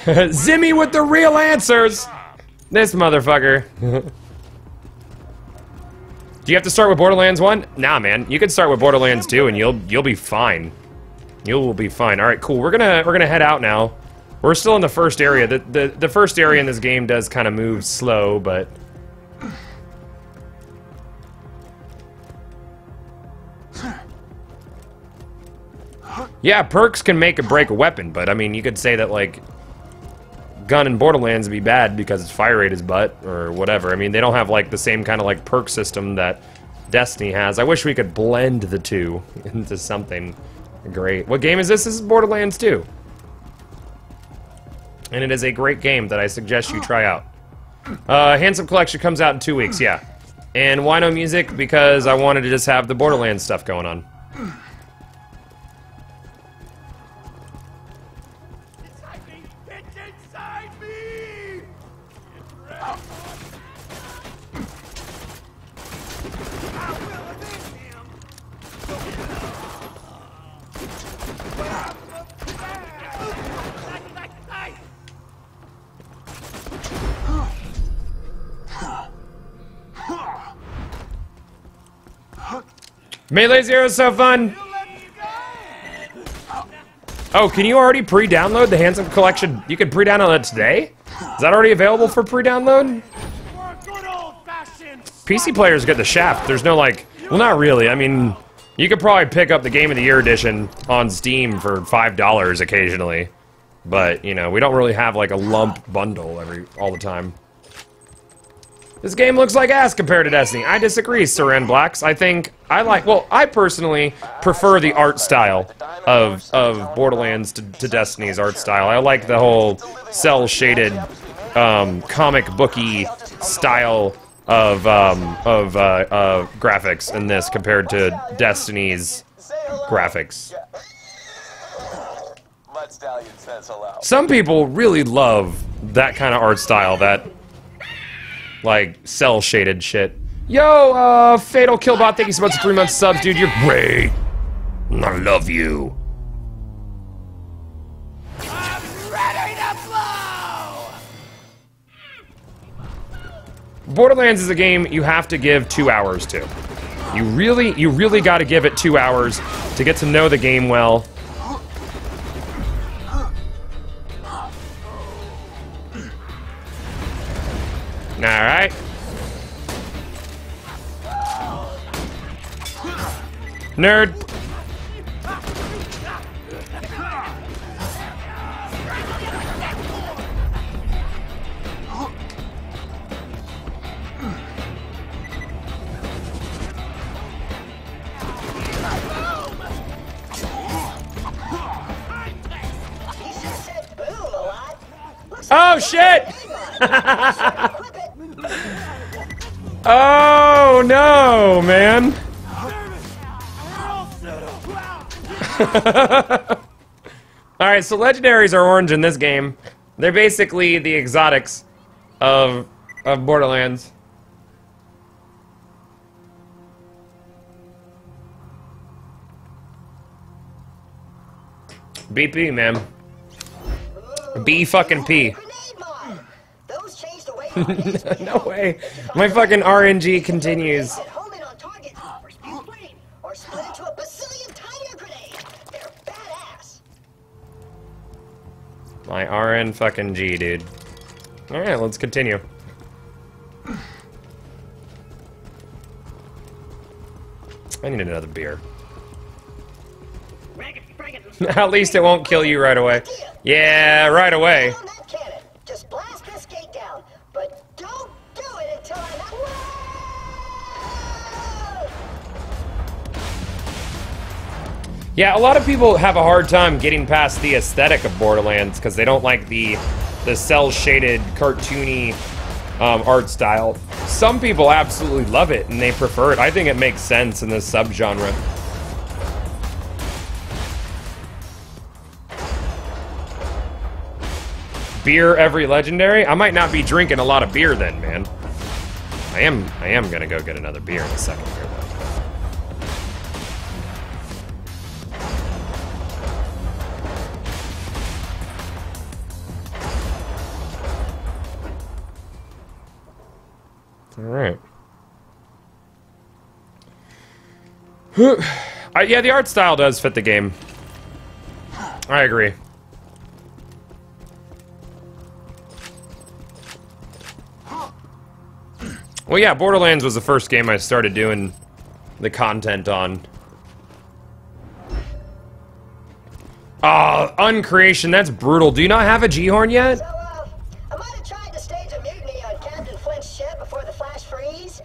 Zimmy with the real answers! This motherfucker. Do you have to start with Borderlands 1? Nah, man. You can start with Borderlands 2 and you'll be fine. You'll be fine. Alright, cool. We're gonna head out now. We're still in the first area. The first area in this game does kind of move slow, but... Yeah, perks can make or break a weapon, but I mean, you could say that, like... gun in Borderlands would be bad because its fire rate is butt, or whatever. I mean, they don't have, like, the same kind of, like, perk system that Destiny has. I wish we could blend the two into something great. What game is this? This is Borderlands 2. And it is a great game that I suggest you try out. Handsome Collection comes out in 2 weeks, yeah. And why no music? Because I wanted to just have the Borderlands stuff going on. It's inside me! Melee Zero is so fun! Oh, can you already pre-download the Handsome Collection? You can pre-download it today? Is that already available for pre-download? PC players get the shaft. There's no like... Well, not really. I mean, you could probably pick up the Game of the Year edition on Steam for $5 occasionally. But, you know, we don't really have like a lump bundle all the time. This game looks like ass compared to Destiny. I disagree, Siren Blacks. I personally prefer the art style of Borderlands to Destiny's art style. I like the whole cel-shaded, comic booky style of graphics in this compared to Destiny's graphics. Some people really love that kind of art style, that like cel-shaded shit. Yo, Fatal Killbot, thank you so much for 3 months subs, dude. You're great. I love you. I'm ready to blow! Borderlands is a game you have to give 2 hours to. You really got to give it 2 hours to get to know the game well. Alright. Nerd. Oh shit! Oh no, man. Alright, so legendaries are orange in this game. They're basically the exotics of Borderlands. BP, man. B fucking P. No way. My fucking RNG continues. My RN fucking G, dude. Alright, let's continue. I need another beer. At least it won't kill you right away. Yeah, right away. Just blast this gate down, but don't do it until I'm Yeah, a lot of people have a hard time getting past the aesthetic of Borderlands because they don't like the cel-shaded, cartoony art style. Some people absolutely love it and they prefer it. I think it makes sense in this subgenre. Beer every legendary? I might not be drinking a lot of beer then, man. I am gonna go get another beer in a second here, though. Alright. Yeah, the art style does fit the game. I agree. Well, yeah, Borderlands was the first game I started doing the content on. Ah, Uncreation, that's brutal. Do you not have a G-Horn yet? So, I might have tried to stage a mutiny on Captain Flint's ship before the flash freeze,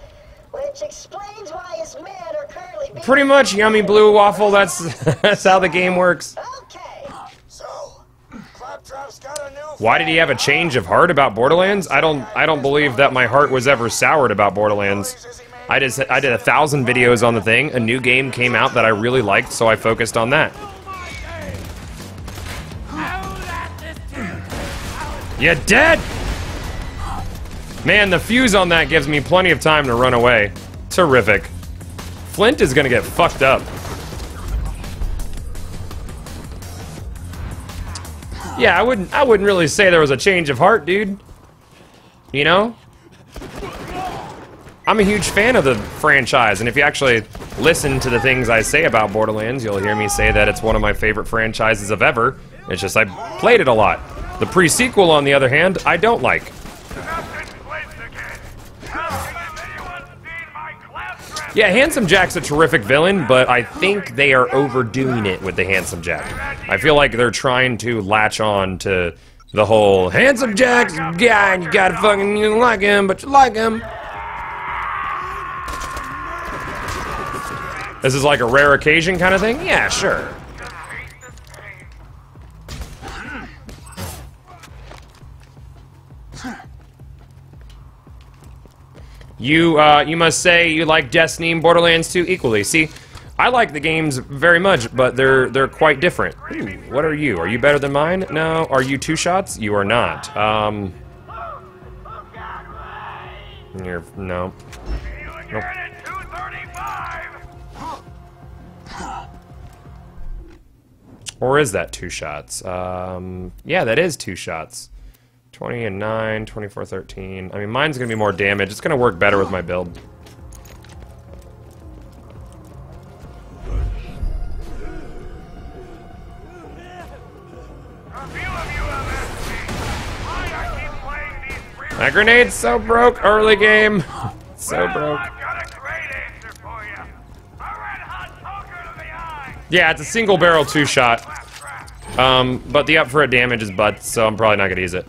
which explains why his men are currently being... Pretty much, Yummy Blue Waffle, that's how the game works. Okay. So, Claptrap's got a new... Why did he have a change of heart about Borderlands? I don't believe that my heart was ever soured about Borderlands. I did 1,000 videos on the thing. A new game came out that I really liked, so I focused on that. You dead? Man, the fuse on that gives me plenty of time to run away. Terrific. Flint is gonna get fucked up. Yeah, I wouldn't really say there was a change of heart, dude. You know? I'm a huge fan of the franchise, and if you actually listen to the things I say about Borderlands, you'll hear me say that it's one of my favorite franchises of ever. It's just I played it a lot. The pre-sequel, on the other hand, I don't like. Yeah, Handsome Jack's a terrific villain, but I think they are overdoing it with the Handsome Jack. I feel like they're trying to latch on to the whole Handsome Jack's a guy and you gotta fucking, you don't like him, but you like him. This is like a rare occasion kind of thing? Yeah, sure. You must say you like Destiny and Borderlands 2 equally. See, I like the games very much, but they're quite different. Ooh, what are you? Are you better than mine? No. Are you 2 shots? You are not. You're no. Nope. Or is that 2 shots? Yeah, that is 2 shots. 20 and 9, 24, 13. I mean, mine's gonna be more damage. It's gonna work better with my build. That grenade's so broke early game. So broke. Yeah, it's a single barrel 2 shot. But the up for it damage is butts, so I'm probably not gonna use it.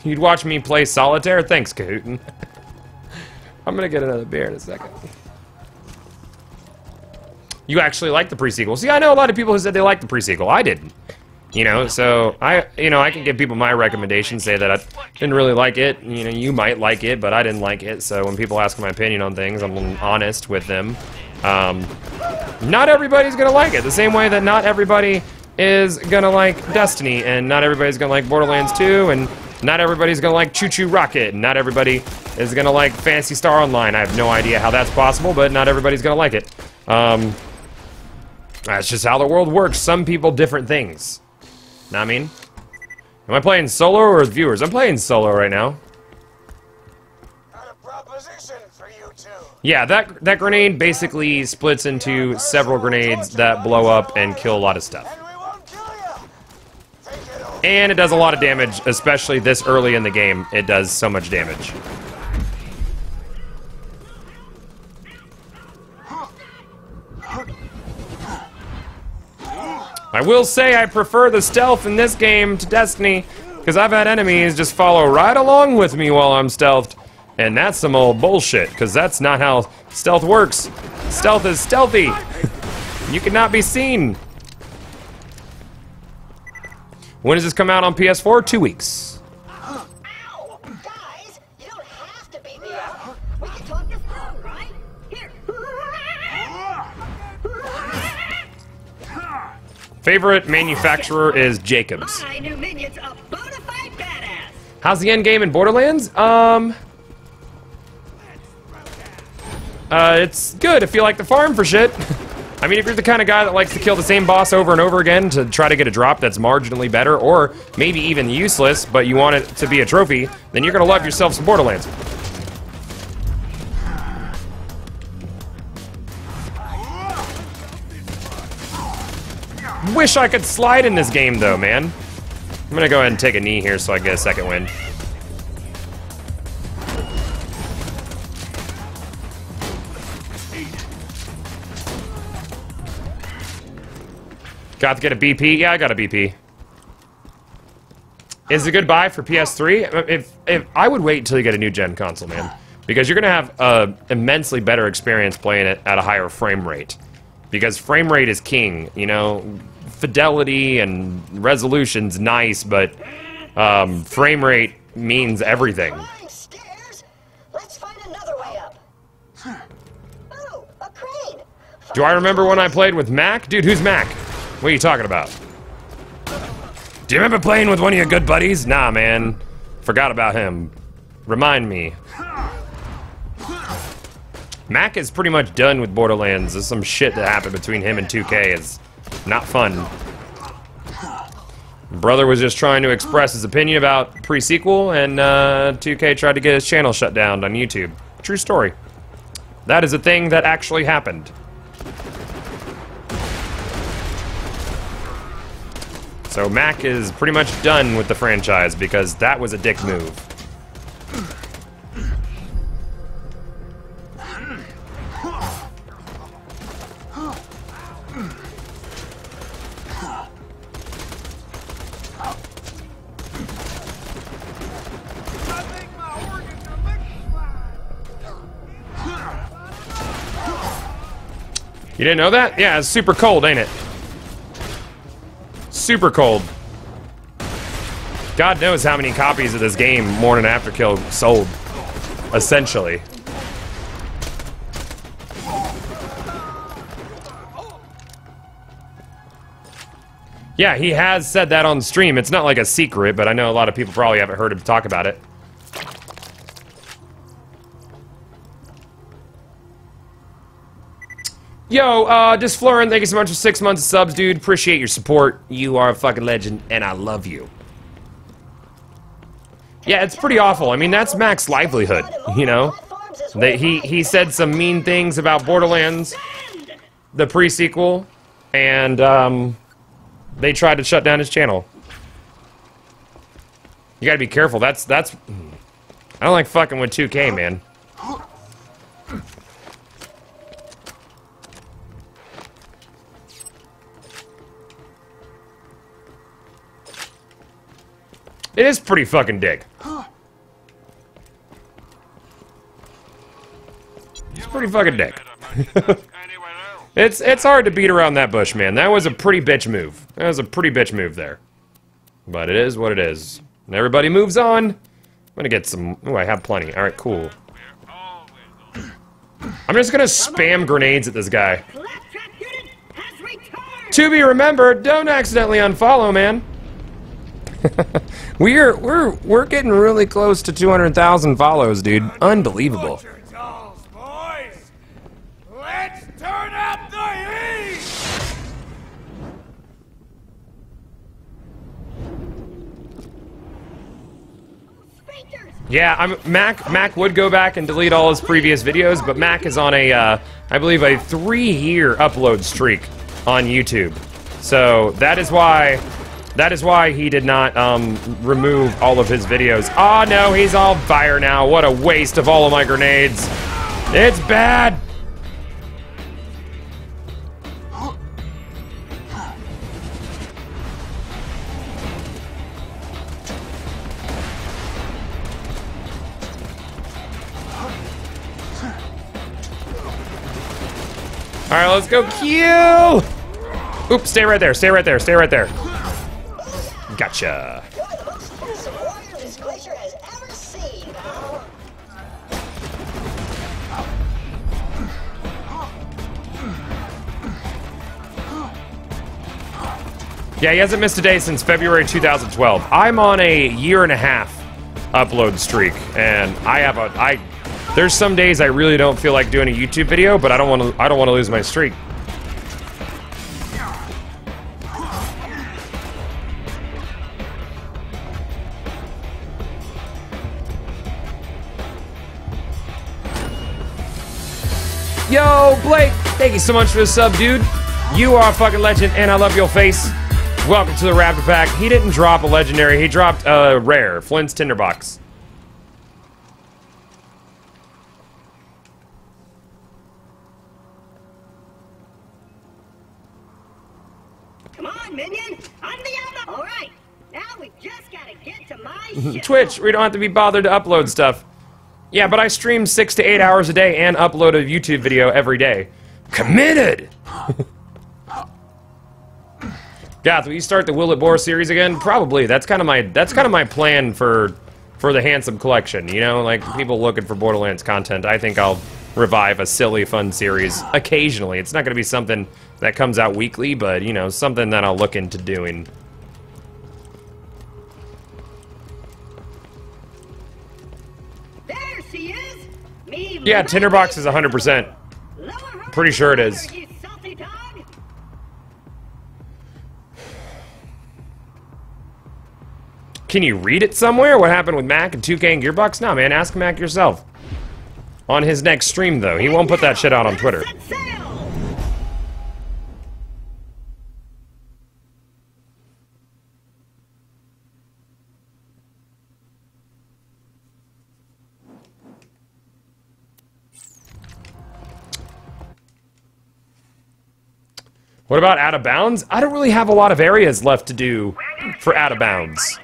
You'd watch me play solitaire? Thanks, Kahootin. I'm gonna get another beer in a second. You actually like the pre-sequel. See, I know a lot of people who said they liked the pre-sequel. I didn't. You know, so I can give people my recommendation, say that I didn't really like it. You know, you might like it, but I didn't like it. So when people ask my opinion on things, I'm honest with them. Not everybody's gonna like it. The same way that not everybody is gonna like Destiny, and not everybody's gonna like Borderlands 2, and not everybody's gonna like Choo Choo Rocket, and not everybody is gonna like Phantasy Star Online. I have no idea how that's possible, but not everybody's gonna like it. That's just how the world works. Some people, different things. Know what I mean? Am I playing solo or with viewers? I'm playing solo right now. Got a proposition for you two. Yeah, that grenade basically splits into several grenades that blow up and kill a lot of stuff. And we won't kill you. Take it over. And it does a lot of damage, especially this early in the game. It does so much damage. I will say I prefer the stealth in this game to Destiny, because I've had enemies just follow right along with me while I'm stealthed, and that's some old bullshit, because that's not how stealth works. Stealth is stealthy. You cannot be seen. When does this come out on PS4? 2 weeks. Ow! Guys, you don't have to beat me up. We can talk this through, right? Here. Favorite manufacturer is Jacobs. My new minion's a bona fide badass. How's the end game in Borderlands? It's good if you like to farm for shit. I mean, if you're the kind of guy that likes to kill the same boss over and over again to try to get a drop that's marginally better, or maybe even useless, but you want it to be a trophy, then you're gonna love yourself some Borderlands. Wish I could slide in this game, though, man. I'm gonna go ahead and take a knee here so I get a second win. Got to get a BP? Yeah, I got a BP. Is it a good buy for PS3? If I would wait until you get a new gen console, man, because you're gonna have an immensely better experience playing it at a higher frame rate. Because frame rate is king, you know. Fidelity and resolution's nice, but frame rate means everything. Do I remember when I played with Mac? Dude, who's Mac? What are you talking about? Do you remember playing with one of your good buddies? Nah, man. Forgot about him. Remind me. Mac is pretty much done with Borderlands. There's some shit that happened between him and 2K. It's not fun. Brother was just trying to express his opinion about pre-sequel, and 2K tried to get his channel shut down on YouTube. True story. That is a thing that actually happened. So Mac is pretty much done with the franchise because that was a dick move. You didn't know that? Yeah, it's super cold, ain't it? Super cold. God knows how many copies of this game Morning After Kill sold, essentially. Yeah, he has said that on stream. It's not like a secret, but I know a lot of people probably haven't heard him talk about it. Yo, Disflorin, thank you so much for 6 months of subs, dude. Appreciate your support. You are a fucking legend, and I love you. Yeah, it's pretty awful. I mean, that's Mac's livelihood, you know? He said some mean things about Borderlands, the pre-sequel, and, they tried to shut down his channel. You gotta be careful. That's... I don't like fucking with 2K, man. It is pretty fucking dick. It's pretty fucking dick. It's hard to beat around that bush, man. That was a pretty bitch move. That was a pretty bitch move there. But it is what it is. And everybody moves on. I'm gonna get some... Ooh, I have plenty. Alright, cool. I'm just gonna spam grenades at this guy. To be remembered, don't accidentally unfollow, man. We're getting really close to 200,000 follows, dude. Unbelievable. Let's turn up the heat! Yeah, Mac would go back and delete all his previous videos, but Mac is on a, I believe, a 3-year upload streak on YouTube. So that is why he did not remove all of his videos. Oh no, he's on fire now. What a waste of all of my grenades. It's bad. All right, let's go kill. Oops, stay right there, stay right there, stay right there. Gotcha. Yeah, he hasn't missed a day since February 2012. I'm on a 1.5-year upload streak, and there's some days I really don't feel like doing a YouTube video, but I don't want to lose my streak. Yo, Blake, thank you so much for the sub, dude. You are a fucking legend, and I love your face. Welcome to the Raptor Pack. He didn't drop a legendary, he dropped a rare, Flint's Tinderbox. Come on, minion! On the other! Alright, now we just gotta get to my Twitch, we don't have to be bothered to upload stuff. Yeah, but I stream 6 to 8 hours a day and upload a YouTube video every day. Committed! Gath, will you start the Will It Bore series again? Probably. That's kind of my plan for the Handsome collection. You know, like people looking for Borderlands content. I think I'll revive a silly, fun series occasionally. It's not going to be something that comes out weekly, but, you know, something that I'll look into doing. There she is. Me Yeah, Tinderbox is 100%. Pretty sure it is. You salty dog. Can you read it somewhere? What happened with Mac and 2K and Gearbox? No, man, ask Mac yourself. On his next stream, though. He won't put that shit out on Twitter. Set sail. What about Out of Bounds? I don't really have a lot of areas left to do for Out of Bounds.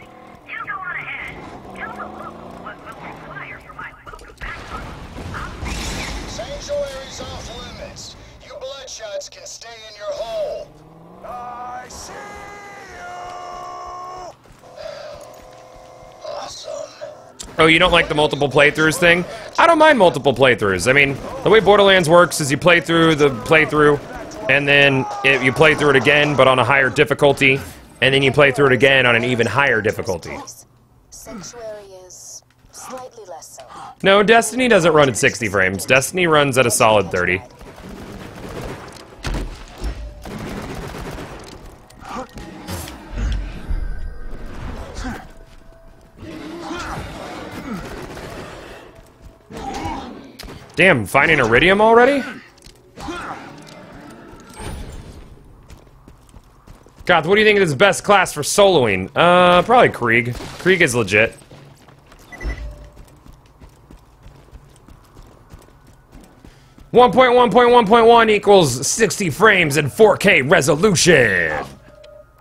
You go on ahead. Tell the locals what will require for my boot back. Sanctuary's off limits. You bloodshots can stay in your hole. I see you! Awesome. Oh, you don't like the multiple playthroughs thing? I don't mind multiple playthroughs. I mean, the way Borderlands works is you play through the playthrough, and then you play through it again, but on a higher difficulty, and then you play through it again on an even higher difficulty. Sanctuary is slightly less so. No, Destiny doesn't run at 60 frames. Destiny runs at a solid 30. Damn, finding Eridium already? God, what do you think is the best class for soloing? Probably Krieg. Krieg is legit. .1.1.1.1 equals 60 frames and 4K resolution.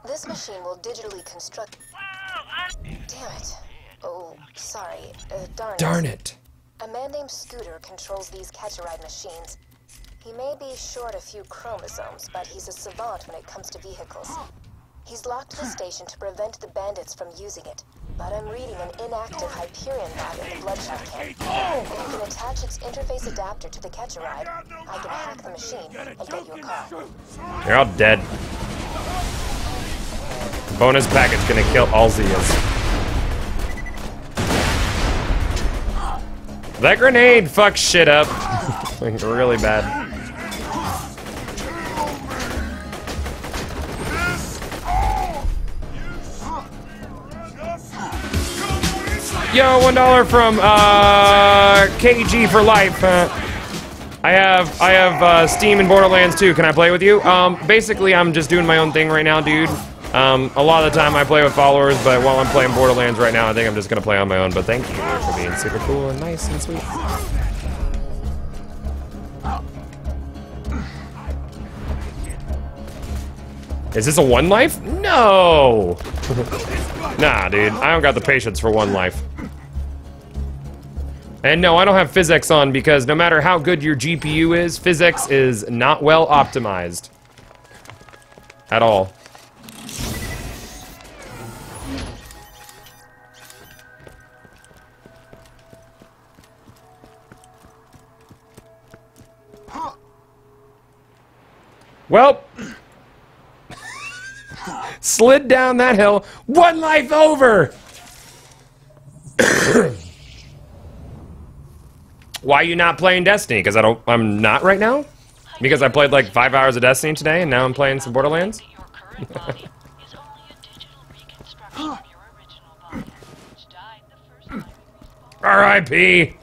This machine will digitally construct. Damn it. Oh, sorry. Darn it. A man named Scooter controls these catch-a-ride machines. He may be short a few chromosomes, but he's a savant when it comes to vehicles. He's locked the station to prevent the bandits from using it, but I'm reading an inactive Hyperion lab in the Bloodshot camp. If you can attach its interface adapter to the catch-a-ride, I can hack the machine and get you a car. You're all dead. Bonus package gonna kill all Zias. That grenade fucks shit up. Like, really bad. Yo, $1 from KG for life. I have Steam and Borderlands 2. Can I play with you? Basically, I'm just doing my own thing right now, dude. A lot of the time I play with followers, but while I'm playing Borderlands right now, I think I'm just gonna play on my own. But thank you for being super cool and nice and sweet. Is this a one life? No! Nah, dude. I don't got the patience for one life. And no, I don't have physics on because no matter how good your GPU is, physics is not well optimized. At all. Well, slid down that hill, one life over. Why are you not playing Destiny? Because I'm not right now? Because I played like 5 hours of Destiny today and now I'm playing some Borderlands? R.I.P.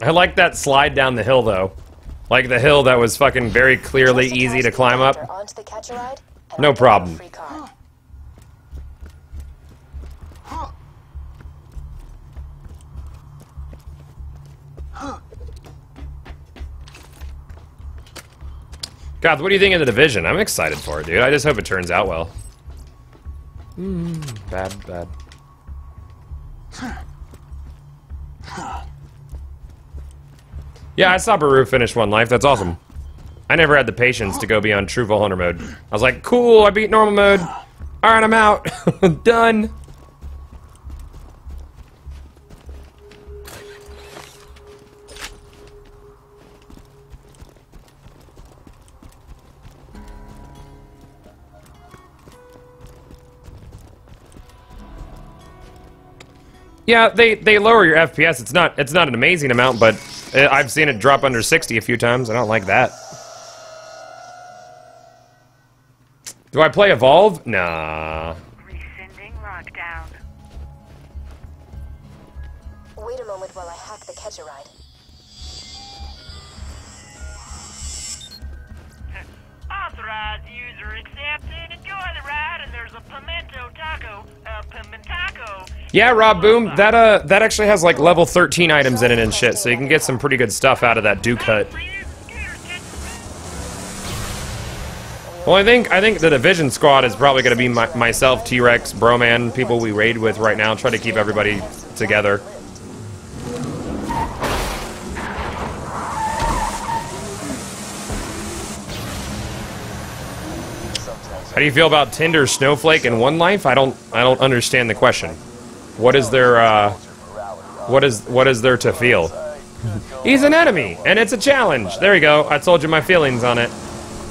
I like that slide down the hill though. Like the hill that was fucking very clearly easy to climb up. No problem. God, what do you think of The Division? I'm excited for it, dude. I just hope it turns out well. Bad. Yeah, I saw Baru finish one life. That's awesome. I never had the patience to go beyond True Full Hunter mode. I was like, cool, I beat normal mode. Alright, I'm out. Done. Yeah, they lower your FPS. It's not an amazing amount, but I've seen it drop under 60 a few times. I don't like that. Do I play Evolve? Nah. Rescinding lockdown. Wait a moment while I hack the catch-a-ride. Authorized user accepted. Enjoy the ride, and there's a pimento taco. Pimentaco. Yeah, Rob Boom, that actually has like level 13 items in it and shit, so you can get some pretty good stuff out of that Duke Hut. Well, I think the Division squad is probably going to be myself, T-Rex, Broman, people we raid with right now, try to keep everybody together. How do you feel about Tinder, Snowflake, and One Life? I don't understand the question. What is there what is there to feel? He's an enemy, and it's a challenge. There you go. I told you my feelings on it.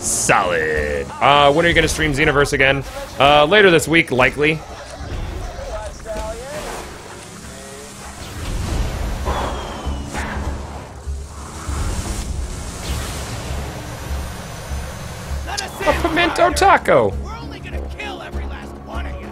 Solid. When are you gonna stream Xenoverse again? Later this week, likely. A pimento taco. We're only gonna kill every last one of you.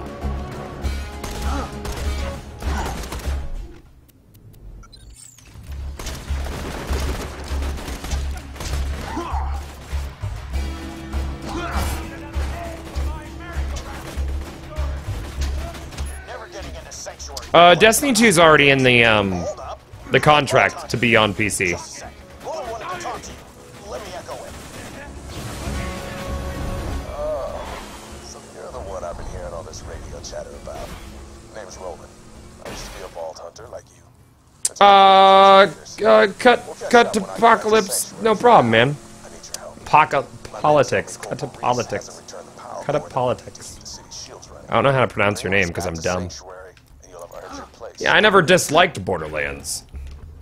Destiny 2 is already in the contract to be on PC. So you're the one I've been hearing all this radio chatter about. Name's Roland. I used to be a vault hunter like you. Cut to apocalypse. No problem, man. I need your help. Politics. Cut to politics. Cut up politics. I don't know how to pronounce your name because I'm dumb. Yeah, I never disliked Borderlands.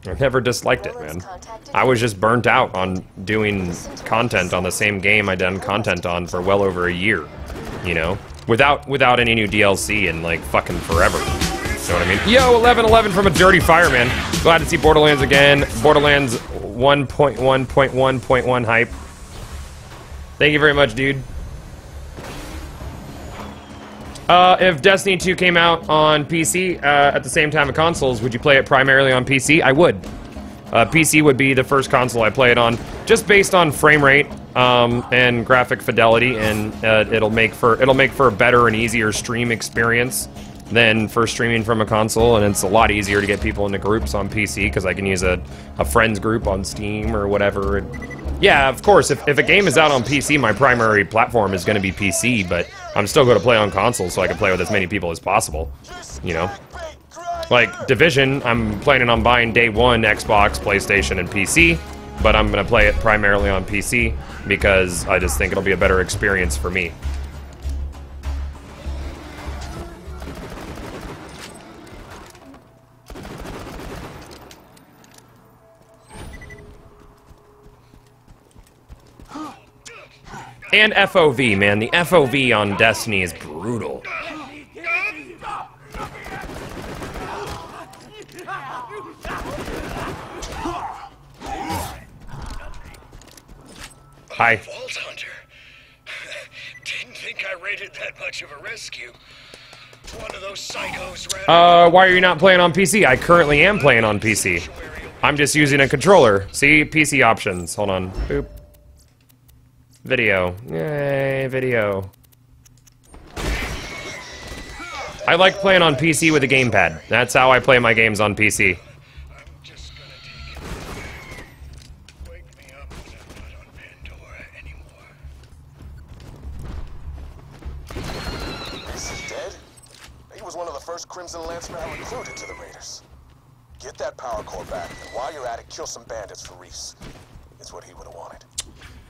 I never disliked it, man. I was just burnt out on doing content on the same game I done content on for well over a year, you know? Without any new DLC in, like, fucking forever. You know what I mean? Yo, 1111 from a dirty fireman. Glad to see Borderlands again. Borderlands 1.1.1.1 hype. Thank you very much, dude. If Destiny 2 came out on PC at the same time of consoles, would you play it primarily on PC? I would. PC would be the first console I play it on, just based on frame rate and graphic fidelity, and it'll make for a better and easier stream experience than for streaming from a console, and it's a lot easier to get people into groups on PC because I can use a friends group on Steam or whatever. And yeah, of course, if a game is out on PC, my primary platform is going to be PC, but I'm still going to play on console so I can play with as many people as possible, you know? Like, Division, I'm planning on buying day one Xbox, PlayStation, and PC, but I'm going to play it primarily on PC because I just think it'll be a better experience for me. And FOV, man. The FOV on Destiny is brutal. Hi. Vault Hunter. Didn't think I rated that much of a rescue. One of those psychos ran. Why are you not playing on PC? I currently am playing on PC. I'm just using a controller. See? PC options. Hold on. Boop. Video. Yay, video. I like playing on PC with a gamepad. That's how I play my games on PC. I'm just gonna take it. Wake me up when I'm not on Pandora anymore. Reese is dead? He was one of the first Crimson Lancemen I recruited to the Raiders. Get that power core back, and while you're at it, kill some bandits for Reese. It's what he would have wanted.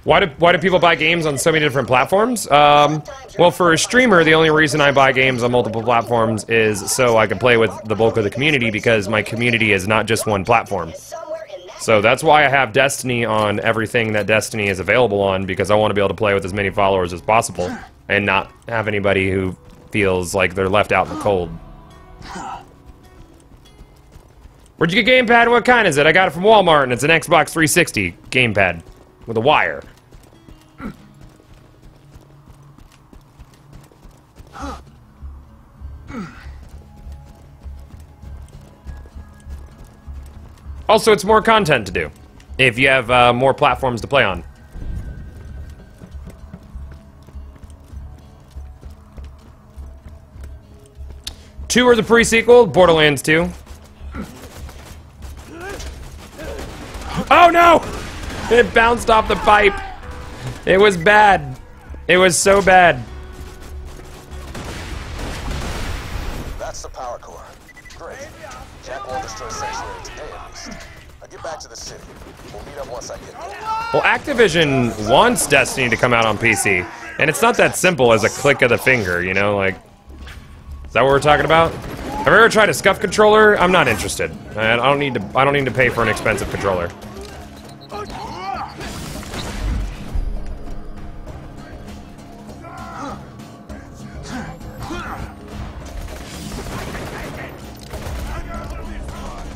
Why do people buy games on so many different platforms? Well, for a streamer, the only reason I buy games on multiple platforms is so I can play with the bulk of the community, because my community is not just one platform. So that's why I have Destiny on everything that Destiny is available on, because I want to be able to play with as many followers as possible and not have anybody who feels like they're left out in the cold. Where'd you get gamepad? What kind is it? I got it from Walmart, and it's an Xbox 360 gamepad with a wire. Also, it's more content to do if you have more platforms to play on. Two are the pre-sequel, Borderlands 2. Oh no! It bounced off the pipe. It was bad. It was so bad. That's the power core. Great. Jack won't destroy Sanctuary today at least. I'll get back to the city. We'll meet up once I get there. Well, Activision wants Destiny to come out on PC, and it's not that simple as a click of the finger, you know, like... Is that what we're talking about? Have you ever tried a scuff controller? I'm not interested. I don't need to pay for an expensive controller.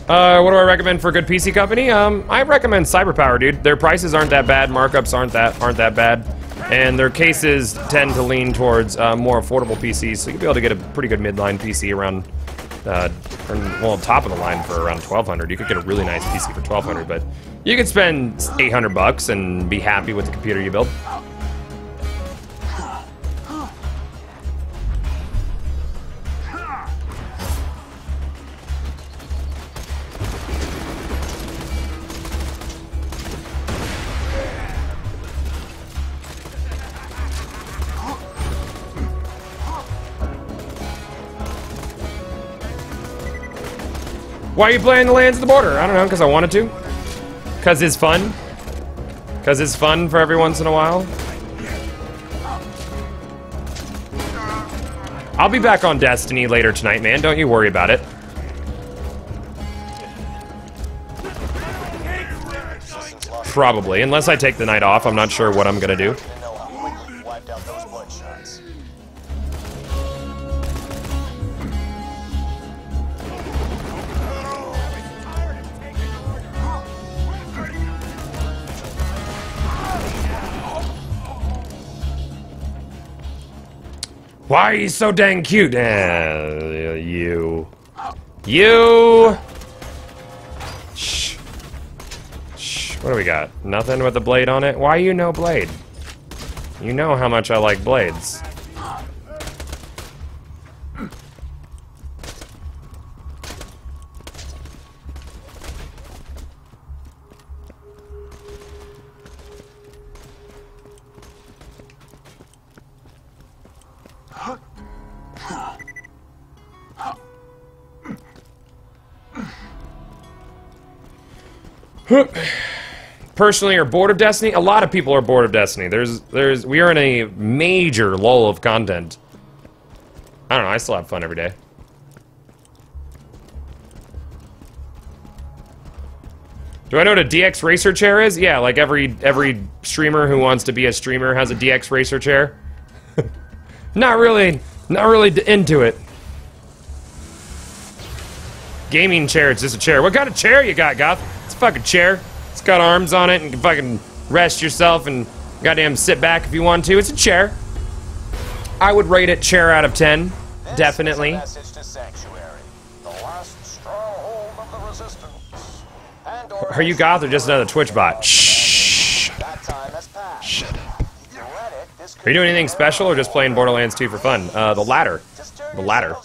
What do I recommend for a good PC company? I recommend CyberPower, dude. Their prices aren't that bad, markups aren't that bad, and their cases tend to lean towards more affordable PCs, so you'll be able to get a pretty good midline PC around, well, top of the line for around $1,200. You could get a really nice PC for $1,200, but you could spend $800 and be happy with the computer you build. Why are you playing the Lands of the Border? I don't know, because I wanted to. Because it's fun. Because it's fun for every once in a while. I'll be back on Destiny later tonight, man. Don't you worry about it. Probably. Unless I take the night off, I'm not sure what I'm going to do. Why are you so dang cute? You. Shh. Shh. What do we got? Nothing with a blade on it? Why you no blade? You know how much I like blades. Personally, are bored of Destiny? A lot of people are bored of Destiny. We are in a major lull of content. I don't know, I still have fun every day. Do I know what a DX racer chair is? Yeah, like every streamer who wants to be a streamer has a DX racer chair. Not really into it. Gaming chair, it's just a chair. What kind of chair you got, Goth? It's a fucking chair. It's got arms on it and you can fucking rest yourself and goddamn sit back if you want to. It's a chair. I would rate it chair out of 10. Definitely. Are you Goth or just another Twitch bot? Shh. Shut up. Are you doing anything special or just playing Borderlands 2 for fun? The latter. The latter.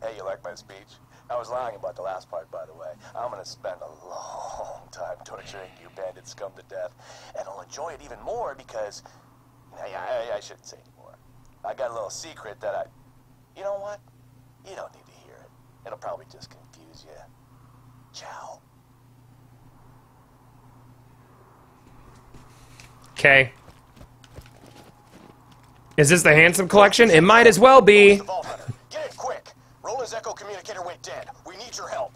Hey, you like my speech? I was lying about the last part, by the way. I'm gonna spend a long time torturing you bandit scum to death, and I'll enjoy it even more because... I shouldn't say anymore. I got a little secret that I... You know what? You don't need to hear it. It'll probably just confuse you. Ciao. Okay. Is this the Handsome Collection? It might as well be. Get it quick. Roland's echo communicator went dead. We need your help.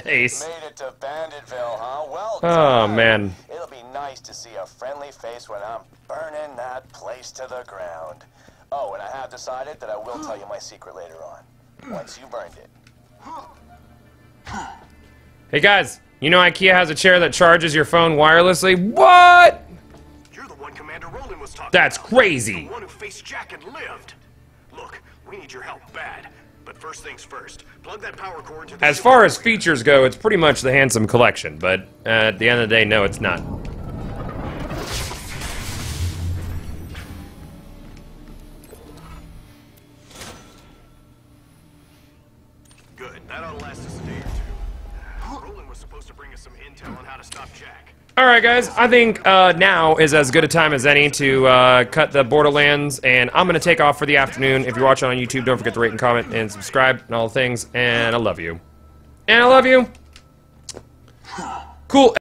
Ace. Made it to Bandittville, huh? Well Oh, done. man. It'll be nice to see a friendly face when I'm burning that place to the ground. Oh, and I have decided that I will tell you my secret later on, once you burned it. Hey, guys. You know IKEA has a chair that charges your phone wirelessly? What? You're the one Commander Roland was talking That's about. crazy. The one who faced Jack and lived. Look, we need your help bad. But first things first, plug that power cord to the As far as features go, it's pretty much the handsome collection, but at the end of the day, no, it's not. Good. That ought to last us a day or two. Roland was supposed to bring us some intel on how to stop Jack. Alright guys, I think now is as good a time as any to cut the Borderlands, and I'm going to take off for the afternoon. If you're watching on YouTube, don't forget to rate and comment and subscribe and all the things, and I love you. And I love you. Cool.